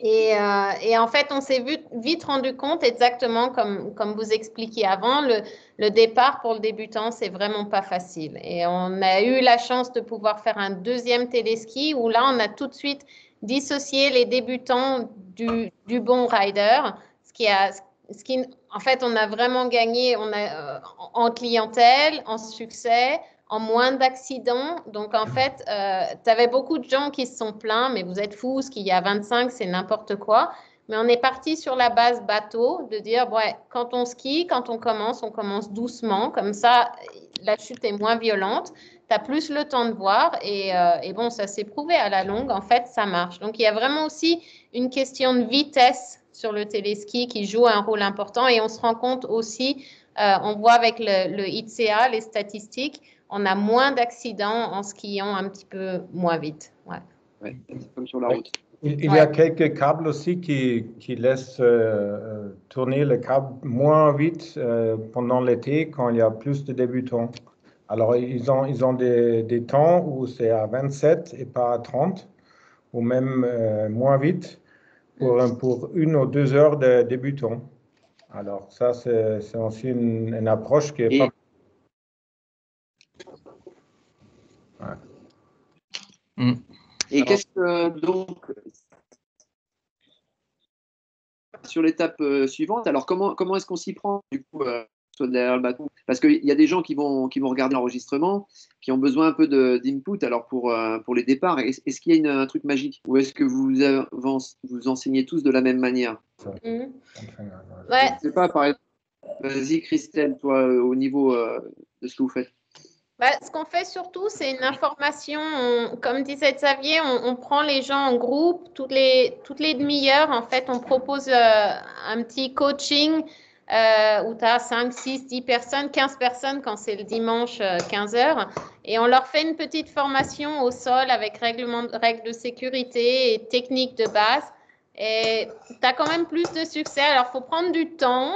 Speaker 5: Et en fait, on s'est vite rendu compte, exactement comme vous expliquiez avant, le départ pour le débutant, c'est vraiment pas facile. Et on a eu la chance de pouvoir faire un deuxième téléski où là, on a tout de suite dissocié les débutants du bon rider, en fait, on a vraiment gagné en clientèle, en succès, en moins d'accidents. Donc, en fait, tu avais beaucoup de gens qui se sont plaints, mais vous êtes fous, ce qu'il y a 25, c'est n'importe quoi. Mais on est parti sur la base bateau, de dire, ouais, quand on skie, quand on commence doucement, comme ça, la chute est moins violente, tu as plus le temps de voir, et bon, ça s'est prouvé à la longue, en fait, ça marche. Donc, il y a vraiment aussi une question de vitesse sur le téléski qui joue un rôle important, et on se rend compte aussi, on voit avec le ICA, les statistiques, on a moins d'accidents en skiant un petit peu moins vite. Ouais.
Speaker 1: Ouais, c'est comme sur la route.
Speaker 6: Il y a quelques câbles aussi qui laissent tourner le câble moins vite pendant l'été quand il y a plus de débutants. Alors, ils ont des temps où c'est à 27 et pas à 30, ou même moins vite pour 1 ou 2 heures de débutants. Alors, ça, c'est aussi une approche qui est pas...
Speaker 1: Ouais. Et qu'est-ce que donc sur l'étape suivante, alors comment est-ce qu'on s'y prend du coup soit derrière le bateau? Parce qu'il y a des gens qui vont regarder l'enregistrement, qui ont besoin un peu d'input alors pour les départs. Est-ce qu'il y a un truc magique ou est-ce que vous enseignez tous de la même manière?
Speaker 5: Ouais.
Speaker 1: Je sais pas, par exemple. Vas-y Christelle, toi au niveau de ce que vous faites.
Speaker 5: Ce qu'on fait surtout, c'est une information. Comme disait Xavier, on prend les gens en groupe. Toutes les demi-heures, en fait, on propose un petit coaching où tu as 5, 6, 10 personnes, 15 personnes quand c'est le dimanche, 15 heures. Et on leur fait une petite formation au sol avec règles de sécurité et techniques de base. Et tu as quand même plus de succès. Alors, il faut prendre du temps.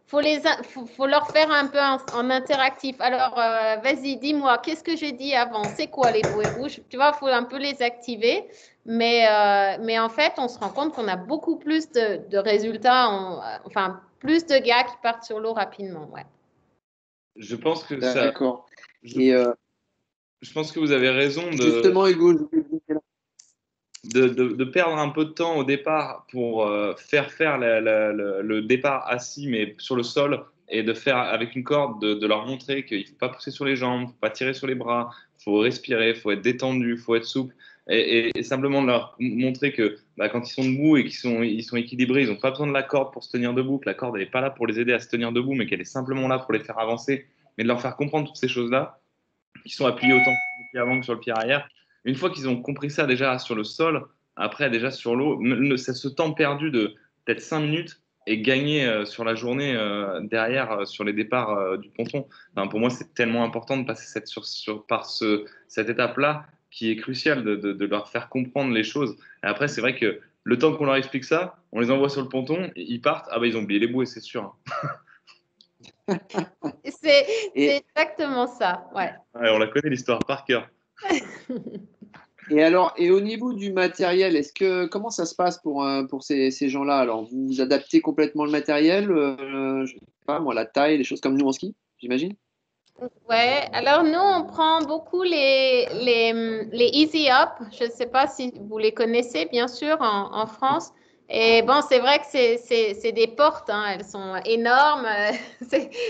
Speaker 5: Faut leur faire un peu en interactif. Alors, vas-y, dis-moi, qu'est-ce que j'ai dit avant? C'est quoi les bouées rouges? Tu vois, il faut un peu les activer. Mais en fait, on se rend compte qu'on a beaucoup plus de résultats, enfin, plus de gars qui partent sur l'eau rapidement. Ouais.
Speaker 2: Je pense que
Speaker 1: D'accord.
Speaker 2: je pense que vous avez raison
Speaker 1: justement, Hugo,
Speaker 2: de perdre un peu de temps au départ pour faire le départ assis, mais sur le sol, et de faire avec une corde, de leur montrer qu'il ne faut pas pousser sur les jambes, il ne faut pas tirer sur les bras, il faut respirer, il faut être détendu, il faut être souple. Et simplement de leur montrer que quand ils sont debout et qu'ils sont équilibrés, ils n'ont pas besoin de la corde pour se tenir debout, que la corde n'est pas là pour les aider à se tenir debout, mais qu'elle est simplement là pour les faire avancer, mais de leur faire comprendre toutes ces choses-là, qui sont appuyés autant sur le pied avant que sur le pied arrière. Une fois qu'ils ont compris ça déjà sur le sol, après déjà sur l'eau, c'est ce temps perdu de peut-être 5 minutes et gagner sur la journée derrière sur les départs du ponton. Enfin, pour moi, c'est tellement important de passer cette étape-là qui est cruciale de leur faire comprendre les choses. Et après, c'est vrai que le temps qu'on leur explique ça, on les envoie sur le ponton, ils partent, ils ont oublié les bouées, c'est sûr.
Speaker 5: C'est exactement ça, ouais.
Speaker 2: Ouais, on la connaît l'histoire par cœur.
Speaker 1: Et au niveau du matériel, comment ça se passe pour ces gens-là? Alors, vous adaptez complètement le matériel, je sais pas moi, la taille, des choses comme nous en ski, j'imagine?
Speaker 5: Ouais, alors nous, on prend beaucoup les Easy Up. Je ne sais pas si vous les connaissez, bien sûr, en France. Et bon, c'est vrai que c'est des portes, hein. Elles sont énormes.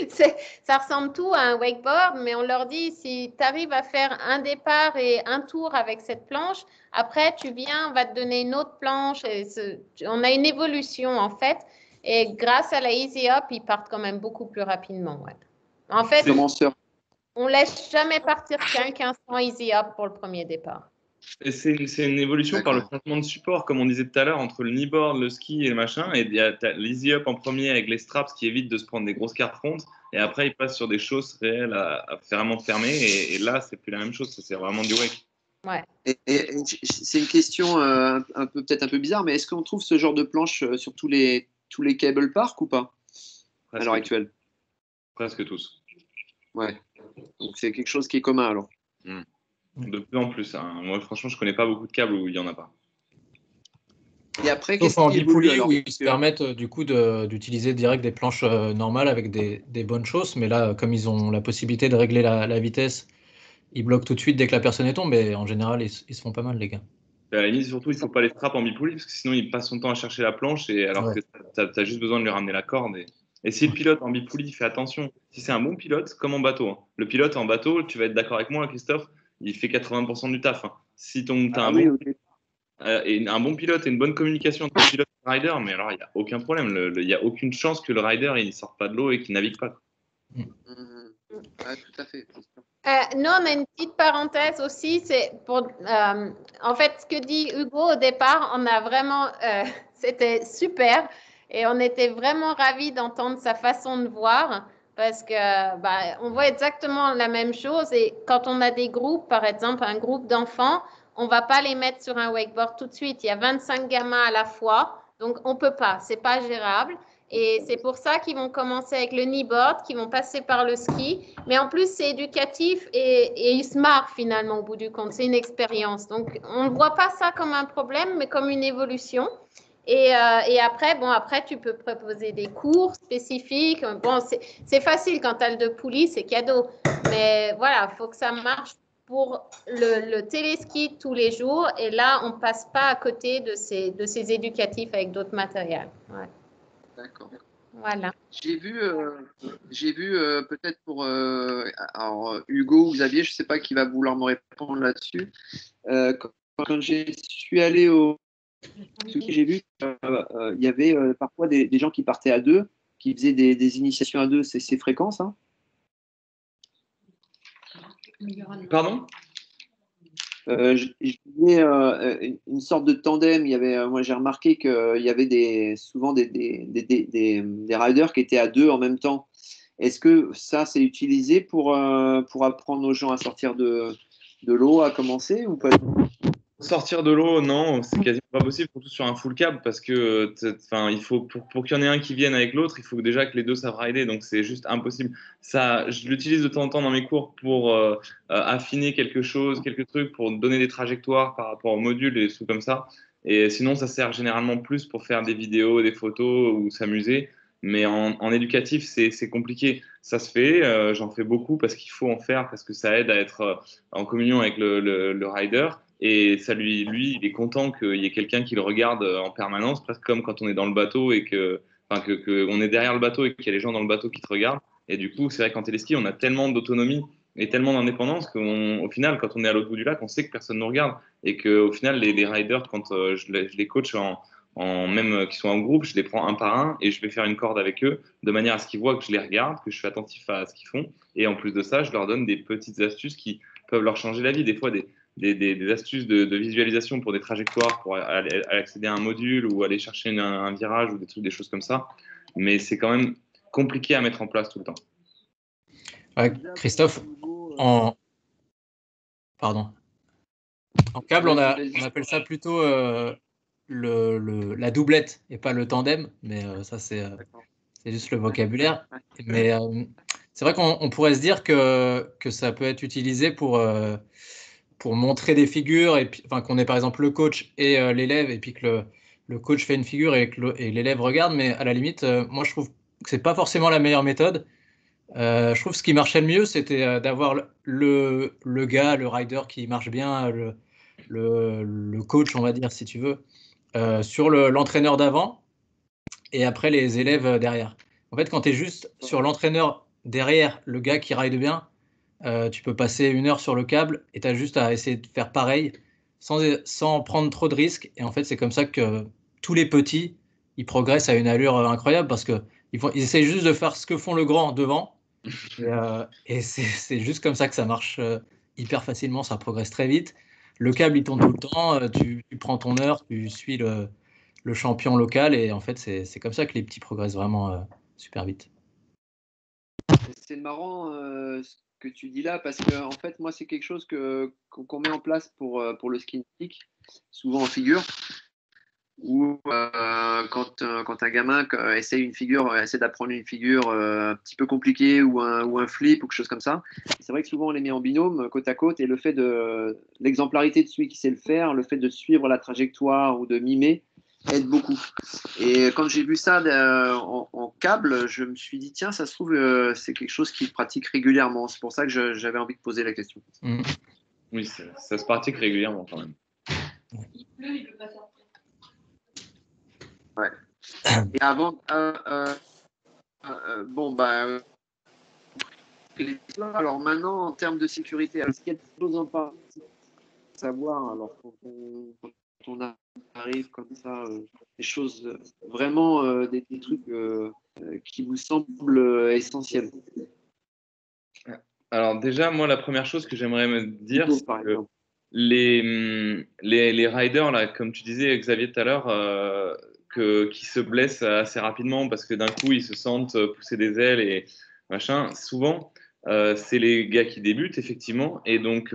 Speaker 5: Ça ressemble tout à un wakeboard, mais on leur dit, si tu arrives à faire un départ et un tour avec cette planche, après, tu viens, on va te donner une autre planche. On a une évolution, en fait. Et grâce à la Easy Up, ils partent quand même beaucoup plus rapidement, ouais. En fait, on ne laisse jamais partir quelqu'un sans Easy Up pour le premier départ.
Speaker 2: Et c'est une évolution par le changement de support, comme on disait tout à l'heure, entre le kneeboard, le ski et le machin. Et il y a l'Easy Up en premier avec les straps qui évite de se prendre des grosses cartes frontes. Et après, il passe sur des choses réelles à vraiment fermer. Et là, c'est plus la même chose. C'est vraiment du wake.
Speaker 5: Ouais.
Speaker 1: Et c'est une question peut-être un peu bizarre, mais est-ce qu'on trouve ce genre de planche sur tous les cable parks ou pas à l'heure actuelle?
Speaker 2: Presque tous.
Speaker 1: Ouais. Donc c'est quelque chose qui est commun alors.
Speaker 2: De plus en plus. Hein. Moi, franchement, je connais pas beaucoup de câbles où il y en a pas.
Speaker 1: Et après,
Speaker 3: sauf en bipoulis où ils se permettent du coup d'utiliser direct des planches normales avec des bonnes choses, mais là, comme ils ont la possibilité de régler la vitesse, ils bloquent tout de suite dès que la personne est tombée. Et en général, ils se font pas mal, les gars.
Speaker 2: À la limite, surtout, il ne faut pas les straps en bipoulis parce que sinon, il passe son temps à chercher la planche alors que tu as juste besoin de lui ramener la corde. Et si le pilote en bipoulis fait attention, si c'est un bon pilote, comme en bateau, hein. Le pilote en bateau, tu vas être d'accord avec moi, Christophe, il fait 80% du taf. Hein. Si tu as un bon pilote et une bonne communication entre le pilote et le rider, mais alors il n'y a aucun problème. Il n'y a aucune chance que le rider ne sorte pas de l'eau et qu'il ne navigue pas.
Speaker 1: Ouais, tout à fait.
Speaker 5: Nous, on a une petite parenthèse aussi. En fait, ce que dit Hugo au départ, on a vraiment, c'était super et on était vraiment ravis d'entendre sa façon de voir parce que on voit exactement la même chose. Et quand on a des groupes, par exemple, un groupe d'enfants, on ne va pas les mettre sur un wakeboard tout de suite. Il y a 25 gamins à la fois, donc on ne peut pas. C'est pas gérable. Et c'est pour ça qu'ils vont commencer avec le kneeboard, qu'ils vont passer par le ski. Mais en plus, c'est éducatif et ils se marrent finalement au bout du compte. C'est une expérience. Donc, on ne voit pas ça comme un problème, mais comme une évolution. Et après, tu peux proposer des cours spécifiques. Bon, c'est facile quand tu as le de poulie, c'est cadeau. Mais voilà, il faut que ça marche pour le téléski tous les jours. Et là, on ne passe pas à côté de ces éducatifs avec d'autres matériels. Ouais.
Speaker 1: D'accord.
Speaker 5: Voilà.
Speaker 1: J'ai vu peut-être pour alors, Hugo ou Xavier, je ne sais pas qui va vouloir me répondre là-dessus. Quand je suis allé j'ai vu qu'il y avait parfois des gens qui partaient à deux, qui faisaient des initiations à deux. C'est fréquent, ça?
Speaker 2: Pardon?
Speaker 1: Je disais une sorte de tandem. Moi, j'ai remarqué qu'il y avait souvent des riders qui étaient à deux en même temps. Est-ce que ça, c'est utilisé pour apprendre aux gens à sortir de l'eau, à commencer ou pas?
Speaker 2: Sortir de l'eau, non, c'est quasiment pas possible, surtout sur un full câble, parce que il faut, pour qu'il y en ait un qui vienne avec l'autre, il faut déjà que les deux savent rider, donc c'est juste impossible. Ça, je l'utilise de temps en temps dans mes cours pour affiner quelque chose, quelques trucs, pour donner des trajectoires par rapport au module et des trucs comme ça. Et sinon, ça sert généralement plus pour faire des vidéos, des photos ou s'amuser. Mais en éducatif, c'est compliqué. Ça se fait, j'en fais beaucoup parce qu'il faut en faire, parce que ça aide à être en communion avec le rider. Et ça lui, il est content qu'il y ait quelqu'un qui le regarde en permanence, presque comme quand on est dans le bateau et on est derrière le bateau et qu'il y a les gens dans le bateau qui te regardent. Et du coup, c'est vrai qu'en téléski, on a tellement d'autonomie et tellement d'indépendance qu'au final, quand on est à l'autre bout du lac, on sait que personne ne nous regarde. Et qu'au final, les riders, quand je les coach même qui sont en groupe, je les prends un par un et je vais faire une corde avec eux de manière à ce qu'ils voient que je les regarde, que je suis attentif à ce qu'ils font. Et en plus de ça, je leur donne des petites astuces qui peuvent leur changer la vie. Des fois, des astuces de visualisation pour des trajectoires, pour accéder à un module ou aller chercher un virage ou des choses comme ça. Mais c'est quand même compliqué à mettre en place tout le temps.
Speaker 3: Christophe, pardon. En câble, on appelle ça plutôt la doublette et pas le tandem, mais ça c'est juste le vocabulaire. Mais c'est vrai qu'on pourrait se dire que ça peut être utilisé pour montrer des figures, et puis, enfin, qu'on ait par exemple le coach et l'élève, et puis que le coach fait une figure et l'élève regarde, mais à la limite, moi je trouve que c'est pas forcément la meilleure méthode. Je trouve que ce qui marchait le mieux, c'était d'avoir le gars, le rider qui marche bien, le coach, on va dire, si tu veux, sur l'entraîneur d'avant et après les élèves derrière. En fait, quand tu es juste sur l'entraîneur derrière, le gars qui ride bien, tu peux passer 1 heure sur le câble et tu as juste à essayer de faire pareil sans prendre trop de risques. Et en fait, c'est comme ça que tous les petits, ils progressent à une allure incroyable parce qu'ils ils essayent juste de faire ce que font le grand devant. Et c'est juste comme ça que ça marche hyper facilement, ça progresse très vite. Le câble, il tourne tout le temps, tu prends ton heure, tu suis le champion local et en fait, c'est comme ça que les petits progressent vraiment super vite.
Speaker 1: C'est marrant ce que tu dis là parce que en fait, moi, c'est quelque chose qu'on met en place pour le ski nautique, souvent en figure. Ou quand un gamin essaie une figure, essaie d'apprendre une figure un petit peu compliquée ou un flip ou quelque chose comme ça. C'est vrai que souvent on les met en binôme, côte à côte, et le fait de l'exemplarité de celui qui sait le faire, le fait de suivre la trajectoire ou de mimer, aide beaucoup. Et quand j'ai vu ça en câble, je me suis dit, tiens, ça se trouve, c'est quelque chose qu'ils pratiquent régulièrement. C'est pour ça que j'avais envie de poser la question.
Speaker 3: Mmh.
Speaker 2: Oui, ça se pratique régulièrement quand même.
Speaker 5: Il pleut, il ne peut pas sortir.
Speaker 1: Ouais. Et avant, bon, bah, alors maintenant, en termes de sécurité, est-ce qu'il y a des choses en particulier à savoir alors quand on arrive comme ça, des choses vraiment, des trucs qui vous semblent essentiels?
Speaker 2: Alors déjà, moi, la première chose que j'aimerais me dire, c'est que les riders, là, comme tu disais, Xavier, tout à l'heure, qui se blessent assez rapidement parce que d'un coup, ils se sentent pousser des ailes et machin, souvent, c'est les gars qui débutent, effectivement, et donc,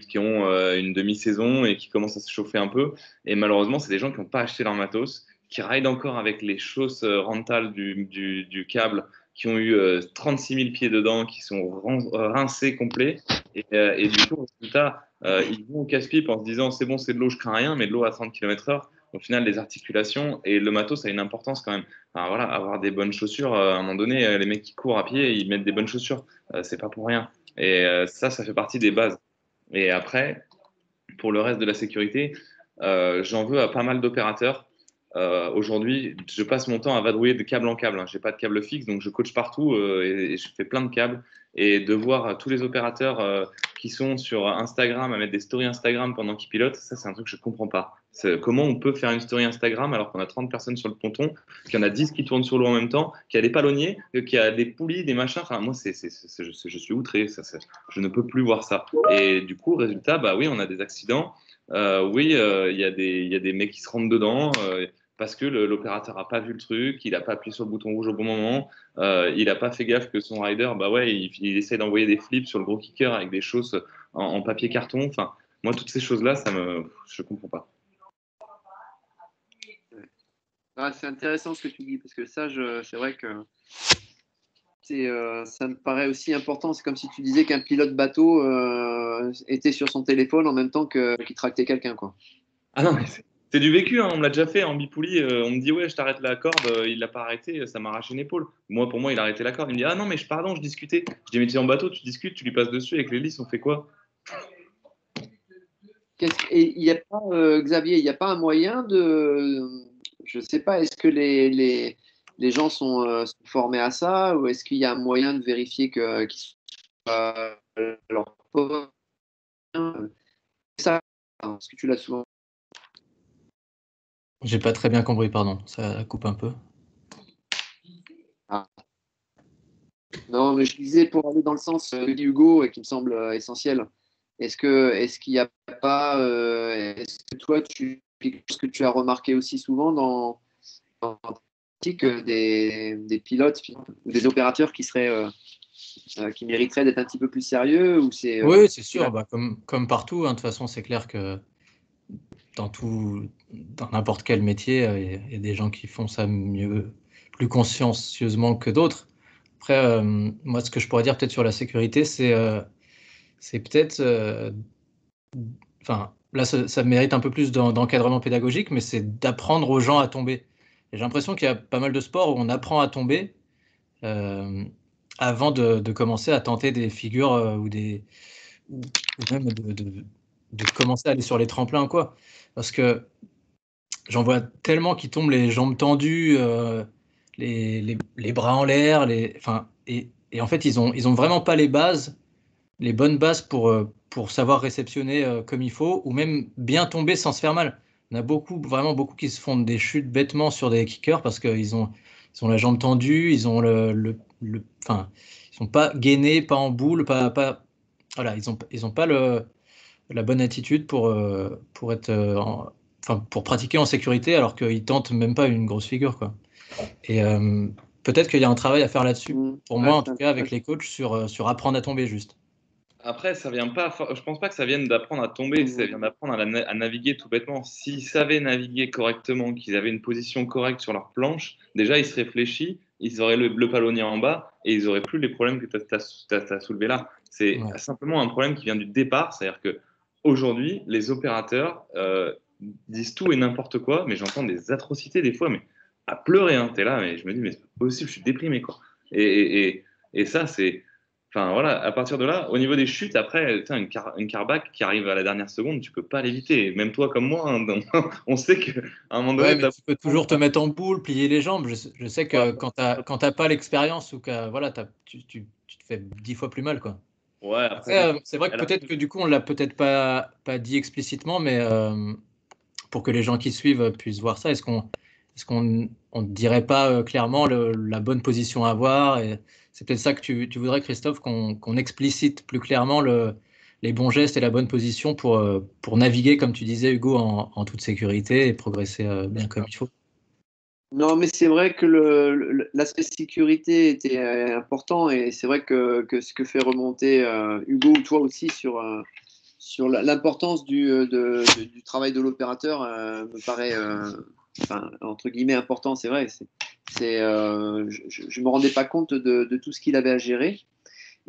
Speaker 2: qui ont une demi-saison et qui commencent à se chauffer un peu. Et malheureusement, c'est des gens qui n'ont pas acheté leur matos, qui rident encore avec les chausses rentales du câble, qui ont eu 36 000 pieds dedans, qui sont rincés complets. Et du coup, au résultat, ils vont au casse-pipe en se disant c'est bon, c'est de l'eau, je crains rien, mais de l'eau à 30 km/h. Au final, les articulations et le matos, ça a une importance quand même. Enfin, voilà, avoir des bonnes chaussures, à un moment donné, les mecs qui courent à pied, ils mettent des bonnes chaussures. C'est pas pour rien. Et ça fait partie des bases. Et après, pour le reste de la sécurité, j'en veux à pas mal d'opérateurs. Aujourd'hui, je passe mon temps à vadrouiller de câble en câble. Hein. Je n'ai pas de câble fixe, donc je coach partout et je fais plein de câbles. Et de voir tous les opérateurs qui sont sur Instagram à mettre des stories Instagram pendant qu'ils pilotent, ça, c'est un truc que je ne comprends pas. Comment on peut faire une story Instagram alors qu'on a 30 personnes sur le ponton, qu'il y en a 10 qui tournent sur l'eau en même temps, qu'il y a des palonniers, qu'il y a des poulies, des machins. Enfin, moi, je suis outré. Je ne peux plus voir ça. Et du coup, résultat, bah oui, on a des accidents. Oui, il y a des mecs qui se rentrent dedans parce que l'opérateur n'a pas vu le truc, il n'a pas appuyé sur le bouton rouge au bon moment, il n'a pas fait gaffe que son rider, bah ouais, il essaie d'envoyer des flips sur le gros kicker avec des chausses en papier carton. Enfin, Moi, toutes ces choses-là, je comprends pas.
Speaker 1: C'est intéressant ce que tu dis, parce que ça, c'est vrai que ça me paraît aussi important. C'est comme si tu disais qu'un pilote bateau était sur son téléphone en même temps qu'il tractait quelqu'un, quoi.
Speaker 2: Ah non, mais c'est du vécu, hein. On me l'a déjà fait en bipoulie. On me dit, ouais, je t'arrête la corde. Il l'a pas arrêté, ça m'a arraché une épaule. Pour moi, il a arrêté la corde. Il me dit, ah non, mais pardon, je discutais. Je dis, mais tu es en bateau, tu discutes, tu lui passes dessus avec l'hélice, on fait quoi?
Speaker 1: Et il n'y a pas, Xavier, il n'y a pas un moyen je ne sais pas, est-ce que les gens sont formés à ça ou est-ce qu'il y a un moyen de vérifier qu'ils soient leur poste? Ça, parce que tu l'as souvent.
Speaker 3: J'ai pas très bien compris, pardon. Ça coupe un peu.
Speaker 1: Ah. Non, mais je disais pour aller dans le sens de Hugo et qui me semble essentiel. Est-ce qu'il n'y a pas, est-ce que toi, quelque chose que tu as remarqué aussi souvent dans la pratique des pilotes ou des opérateurs qui qui mériteraient d'être un petit peu plus sérieux ou
Speaker 3: Oui, c'est sûr. Bah, comme partout, hein, de toute façon, c'est clair que dans n'importe quel métier, il y a des gens qui font ça mieux, plus consciencieusement que d'autres. Après, moi, ce que je pourrais dire peut-être sur la sécurité, c'est peut-être, enfin, là, ça mérite un peu plus d'encadrement pédagogique, mais c'est d'apprendre aux gens à tomber. Et j'ai l'impression qu'il y a pas mal de sports où on apprend à tomber avant de commencer à tenter des figures ou même de commencer à aller sur les tremplins, quoi. Parce que j'en vois tellement qui tombent les jambes tendues, les bras en l'air, et en fait, ils ont vraiment pas les bonnes bases pour savoir réceptionner comme il faut, ou même bien tomber sans se faire mal. On a vraiment beaucoup qui se font des chutes bêtement sur des kickers parce qu'ils ont la jambe tendue, ils ont enfin, ils sont pas gainés, pas en boule, voilà, ils ont pas la bonne attitude pour être, enfin, pour pratiquer en sécurité alors qu'ils tentent même pas une grosse figure, quoi. Et peut-être qu'il y a un travail à faire là-dessus. Pour moi, en tout cas, avec les coachs, sur apprendre à tomber juste.
Speaker 2: Après, ça vient pas. Je pense pas que ça vienne d'apprendre à tomber. Ça vient d'apprendre à naviguer tout bêtement. S'ils savaient naviguer correctement, qu'ils avaient une position correcte sur leur planche, déjà ils se réfléchissent, ils auraient le palonnier en bas et ils auraient plus les problèmes que tu as soulevés là. C'est simplement un problème qui vient du départ. C'est-à-dire que aujourd'hui, les opérateurs disent tout et n'importe quoi, mais j'entends des atrocités des fois, mais à pleurer. Hein. Tu es là, mais je me dis, mais c'est pas possible, je suis déprimé, quoi. Et ça, c'est. Enfin voilà, à partir de là, au niveau des chutes, après, une carbac qui arrive à la dernière seconde, tu peux pas l'éviter. Même toi comme moi, hein, on sait qu'à un moment donné,
Speaker 3: ouais, mais tu peux toujours te mettre en boule, plier les jambes. Je sais que quand t'as pas l'expérience ou que voilà, tu te fais 10 fois plus mal, quoi.
Speaker 2: Ouais,
Speaker 3: Après, c'est vrai que peut-être que du coup, on l'a peut-être pas dit explicitement, mais pour que les gens qui suivent puissent voir ça, est-ce qu'on ne dirait pas clairement la bonne position à avoir, et c'est peut-être ça que tu voudrais, Christophe, qu'on explicite plus clairement les bons gestes et la bonne position pour naviguer, comme tu disais, Hugo, en toute sécurité et progresser bien comme il faut.
Speaker 1: Non, mais c'est vrai que l'aspect sécurité était important et c'est vrai que ce que fait remonter Hugo ou toi aussi sur l'importance du travail de l'opérateur me paraît enfin, entre guillemets important, c'est vrai. Je me rendais pas compte de tout ce qu'il avait à gérer.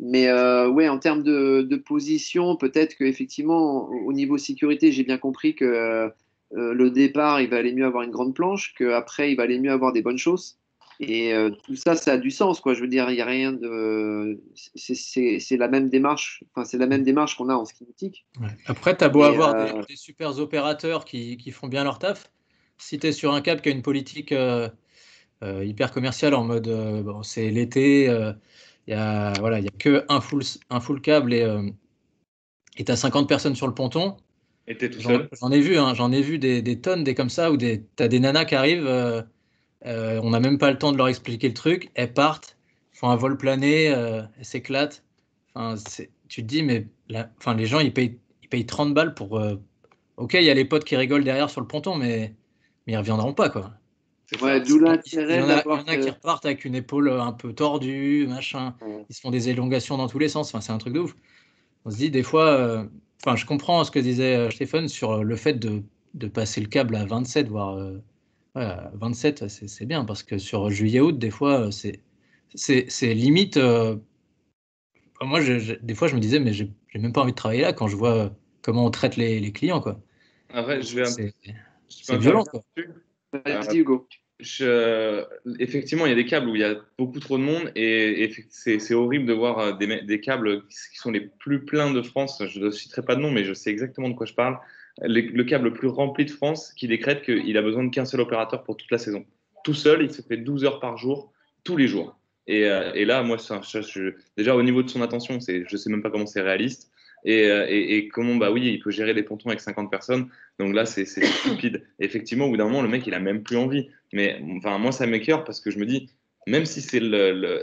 Speaker 1: Mais ouais, en termes de position, peut-être qu'effectivement, au niveau sécurité, j'ai bien compris que le départ, il va aller mieux avoir une grande planche, qu'après, il va aller mieux avoir des bonnes choses. Et tout ça, ça a du sens, quoi. Je veux dire, il n'y a rien de. C'est la même démarche. Enfin, c'est la même démarche qu'on a en ski nautique.
Speaker 3: Ouais. Après, tu as beau avoir des super opérateurs qui font bien leur taf. Si tu es sur un cap qui a une politique hyper commerciale en mode bon, c'est l'été, il y a que un full câble et tu as 50 personnes sur le ponton.
Speaker 2: Et tu es tout seul.
Speaker 3: J'en ai vu des tonnes comme ça où tu as des nanas qui arrivent, on n'a même pas le temps de leur expliquer le truc, elles partent, font un vol plané, elles s'éclatent. Enfin, tu te dis, mais enfin, les gens, ils payent 30 balles pour. Ok, il y a les potes qui rigolent derrière sur le ponton, mais ils ne reviendront pas, quoi.
Speaker 1: Ouais, d'où l'intérêt
Speaker 3: Il y en
Speaker 1: d'avoir.
Speaker 3: a qui repartent avec une épaule un peu tordue, machin. Ils se font des élongations dans tous les sens. Enfin, c'est un truc de ouf. On se dit, des fois, enfin, je comprends ce que disait Stéphane sur le fait de passer le câble à 27, voire ouais, à 27, c'est bien parce que sur juillet-août, des fois, c'est limite. Moi, des fois, je me disais, mais j'ai même pas envie de travailler là quand je vois comment on traite les clients, quoi.
Speaker 2: Après,
Speaker 3: C'est
Speaker 2: peux
Speaker 3: violent,
Speaker 2: intervenir
Speaker 3: quoi.
Speaker 2: là-dessus.
Speaker 1: Vas-y, Hugo.
Speaker 2: Effectivement, il y a des câbles où il y a beaucoup trop de monde et c'est horrible de voir des câbles qui sont les plus pleins de France. Je ne citerai pas de nom, mais je sais exactement de quoi je parle. Le câble le plus rempli de France qui décrète qu'il a besoin qu'un seul opérateur pour toute la saison. Tout seul, il se fait 12 heures par jour, tous les jours. Et là, moi, déjà au niveau de son attention, je ne sais même pas comment c'est réaliste. Et comment, bah oui, il peut gérer des pontons avec 50 personnes. Donc là, c'est stupide. Et effectivement, au bout d'un moment, le mec, il a même plus envie. Mais enfin, moi, ça m'écœure parce que je me dis, même si c'est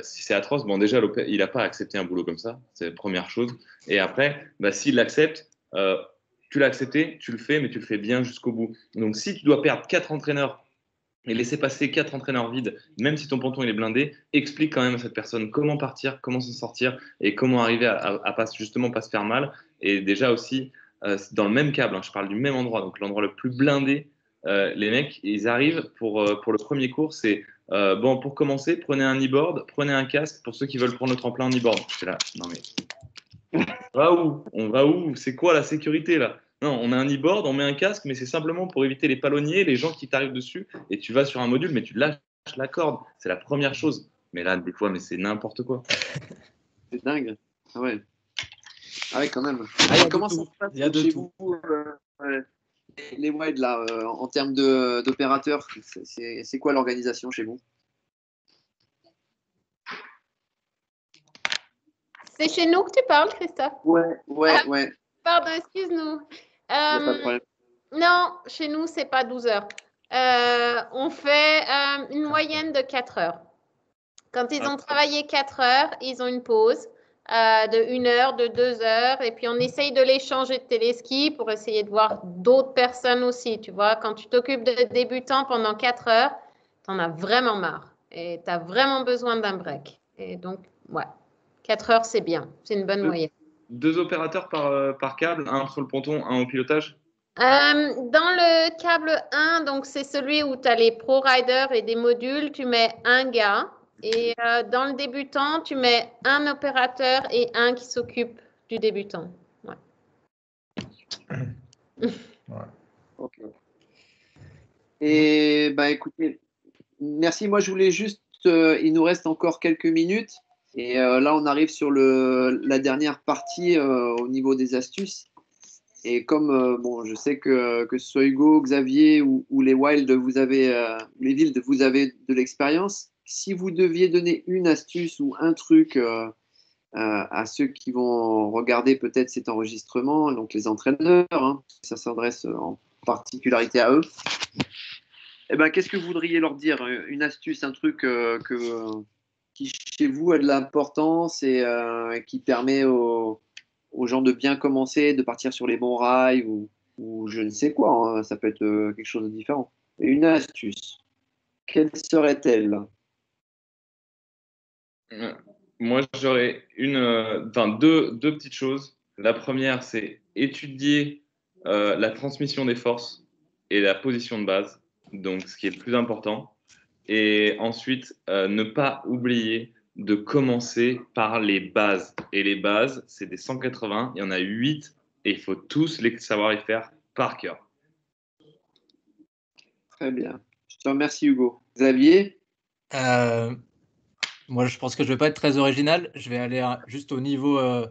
Speaker 2: si c'est atroce, bon, déjà, il n'a pas accepté un boulot comme ça. C'est la première chose. Et après, bah, s'il l'accepte, tu l'as accepté, tu le fais, mais tu le fais bien jusqu'au bout. Donc, si tu dois perdre 4 entraîneurs et laisser passer 4 entraîneurs vides, même si ton ponton il est blindé, explique quand même à cette personne comment partir, comment s'en sortir et comment arriver à pas, justement pas se faire mal. Et déjà aussi, dans le même câble, hein, je parle du même endroit, donc l'endroit le plus blindé, les mecs, ils arrivent pour le premier cours, c'est bon, pour commencer, prenez un e-board, prenez un casque pour ceux qui veulent prendre le tremplin en e-board. C'est là, non mais on va où? C'est quoi la sécurité là? Non, on a un e-board, on met un casque, mais c'est simplement pour éviter les palonniers, les gens qui t'arrivent dessus, et tu vas sur un module, mais tu lâches la corde. C'est la première chose. Mais là, des fois, mais c'est n'importe quoi.
Speaker 1: C'est dingue. Ah ouais. Ah ouais, quand même.
Speaker 3: Il y a
Speaker 1: Comment
Speaker 3: de
Speaker 1: ça
Speaker 3: tout.
Speaker 1: se passe
Speaker 3: Il y a de
Speaker 1: chez
Speaker 3: tout.
Speaker 1: vous, les wild, là, en termes d'opérateurs? C'est quoi l'organisation chez vous?
Speaker 5: C'est chez nous que tu parles, Christophe?
Speaker 1: Ouais.
Speaker 5: Pardon, excuse-nous.
Speaker 1: Y a pas de problème.
Speaker 5: Non, chez nous, c'est pas 12 heures. On fait une moyenne de 4 heures. Quand ils ont travaillé 4 heures, ils ont une pause de 1 heure, de 2 heures. Et puis, on essaye de les changer de téléski pour essayer de voir d'autres personnes aussi. Tu vois, quand tu t'occupes de débutants pendant 4 heures, tu en as vraiment marre. Et tu as vraiment besoin d'un break. Et donc, ouais, 4 heures, c'est bien. C'est une bonne moyenne.
Speaker 2: 2 opérateurs par câble, un sur le ponton, un au pilotage?
Speaker 5: Dans le câble 1, donc c'est celui où tu as les pro riders et des modules, tu mets un gars. Et dans le débutant, tu mets un opérateur et un qui s'occupe du débutant. Ouais.
Speaker 1: Ok. Et bah écoutez, merci. Moi, je voulais juste, il nous reste encore quelques minutes. Et là, on arrive sur la dernière partie au niveau des astuces. Et comme bon, je sais que ce soit Hugo, Xavier ou les Wild, les Wild, vous avez de l'expérience. Si vous deviez donner une astuce ou un truc à ceux qui vont regarder peut-être cet enregistrement, donc les entraîneurs, hein, ça s'adresse en particularité à eux, eh ben, qu'est-ce que vous voudriez leur dire? Une astuce, un truc qui chez vous a de l'importance et qui permet aux gens de bien commencer, de partir sur les bons rails ou je ne sais quoi, hein, ça peut être quelque chose de différent. Et une astuce, quelle serait-elle?
Speaker 2: Moi, j'aurais deux petites choses. La première, c'est étudier la transmission des forces et la position de base, donc ce qui est le plus important. Et ensuite, ne pas oublier de commencer par les bases. Et les bases, c'est des 180, il y en a 8, et il faut tous les savoir les faire par cœur.
Speaker 1: Très bien. Je te remercie, Hugo. Xavier?
Speaker 3: Moi, je pense que je vais pas être très original. Je vais aller juste au niveau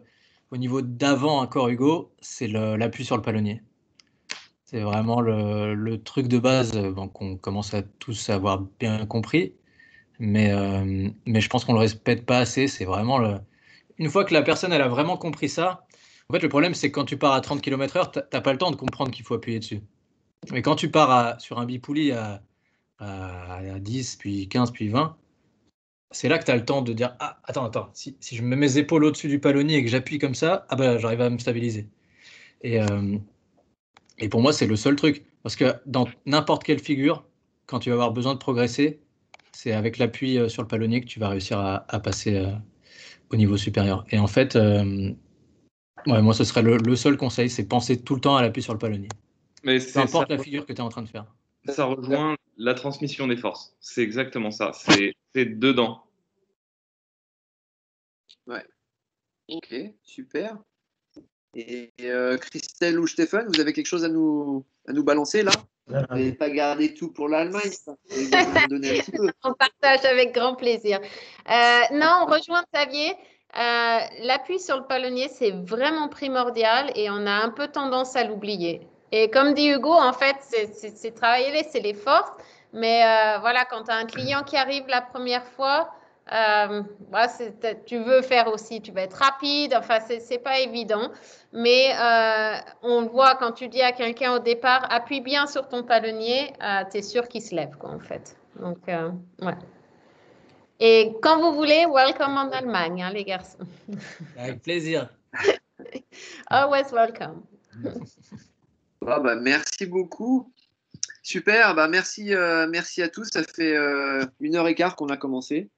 Speaker 3: d'avant encore Hugo. C'est l'appui sur le palonnier. C'est vraiment le truc de base qu'on commence à tous avoir bien compris. Mais je pense qu'on le répète pas assez. C'est vraiment une fois que la personne elle a vraiment compris ça. En fait, le problème, c'est que quand tu pars à 30 km/h, t'as pas le temps de comprendre qu'il faut appuyer dessus. Mais quand tu pars sur un bipoulis à 10, puis 15, puis 20, c'est là que tu as le temps de dire ah, attends, si je mets mes épaules au-dessus du palonnier et que j'appuie comme ça, ah bah, j'arrive à me stabiliser. Et pour moi, c'est le seul truc. Parce que dans n'importe quelle figure, quand tu vas avoir besoin de progresser, c'est avec l'appui sur le palonnier que tu vas réussir à passer au niveau supérieur. Et en fait, Ouais, moi, ce serait le seul conseil, c'est penser tout le temps à l'appui sur le palonnier.
Speaker 2: Mais
Speaker 3: Peu importe la figure que tu es en train de faire.
Speaker 2: ça rejoint la transmission des forces. C'est exactement ça. C'est dedans.
Speaker 1: Ouais. Ok, super. Et Christelle ou Stéphane, vous avez quelque chose à nous balancer là? Vous n'avez pas gardé tout pour l'Allemagne, ça. Vous allez nous donner un petit peu.
Speaker 5: On partage avec grand plaisir. Non, on rejoint Xavier. L'appui sur le palonnier, c'est vraiment primordial et on a un peu tendance à l'oublier. Et comme dit Hugo, en fait, c'est travailler, c'est les forces. Mais voilà, quand tu as un client qui arrive la première fois, voilà, tu veux faire aussi, tu veux être rapide, enfin, c'est pas évident. Mais on le voit quand tu dis à quelqu'un au départ, appuie bien sur ton palonnier, tu es sûr qu'il se lève, quoi, en fait. Donc, ouais. Et quand vous voulez, welcome en Allemagne, hein, les garçons.
Speaker 3: Avec plaisir.
Speaker 5: Always welcome.
Speaker 1: Ah, bah, merci beaucoup. Super, bah, merci à tous. Ça fait 1h15 qu'on a commencé.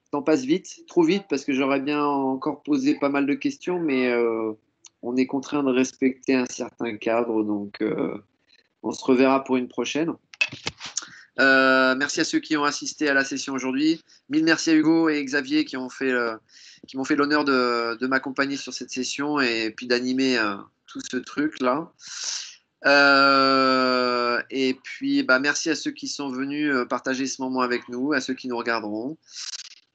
Speaker 1: Le temps passe vite, trop vite, parce que j'aurais bien encore posé pas mal de questions, mais on est contraint de respecter un certain cadre, donc on se reverra pour une prochaine. Merci à ceux qui ont assisté à la session aujourd'hui. Mille merci à Hugo et Xavier qui m'ont fait l'honneur de m'accompagner sur cette session et puis d'animer tout ce truc-là. Et puis, bah, merci à ceux qui sont venus partager ce moment avec nous, à ceux qui nous regarderont.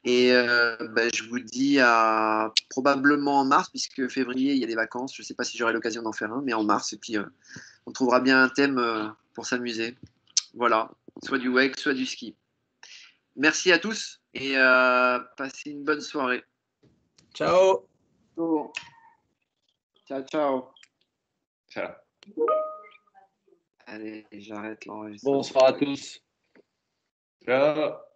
Speaker 1: Et bah, je vous dis à probablement en mars, puisque février, il y a des vacances. Je ne sais pas si j'aurai l'occasion d'en faire un, mais en mars. Et puis, on trouvera bien un thème pour s'amuser. Voilà, soit du wake, soit du ski. Merci à tous et passez une bonne soirée.
Speaker 3: Ciao.
Speaker 1: Ciao, ciao.
Speaker 2: Ciao.
Speaker 1: Allez, j'arrête l'enregistrement.
Speaker 3: Bonsoir à tous.
Speaker 2: Ciao.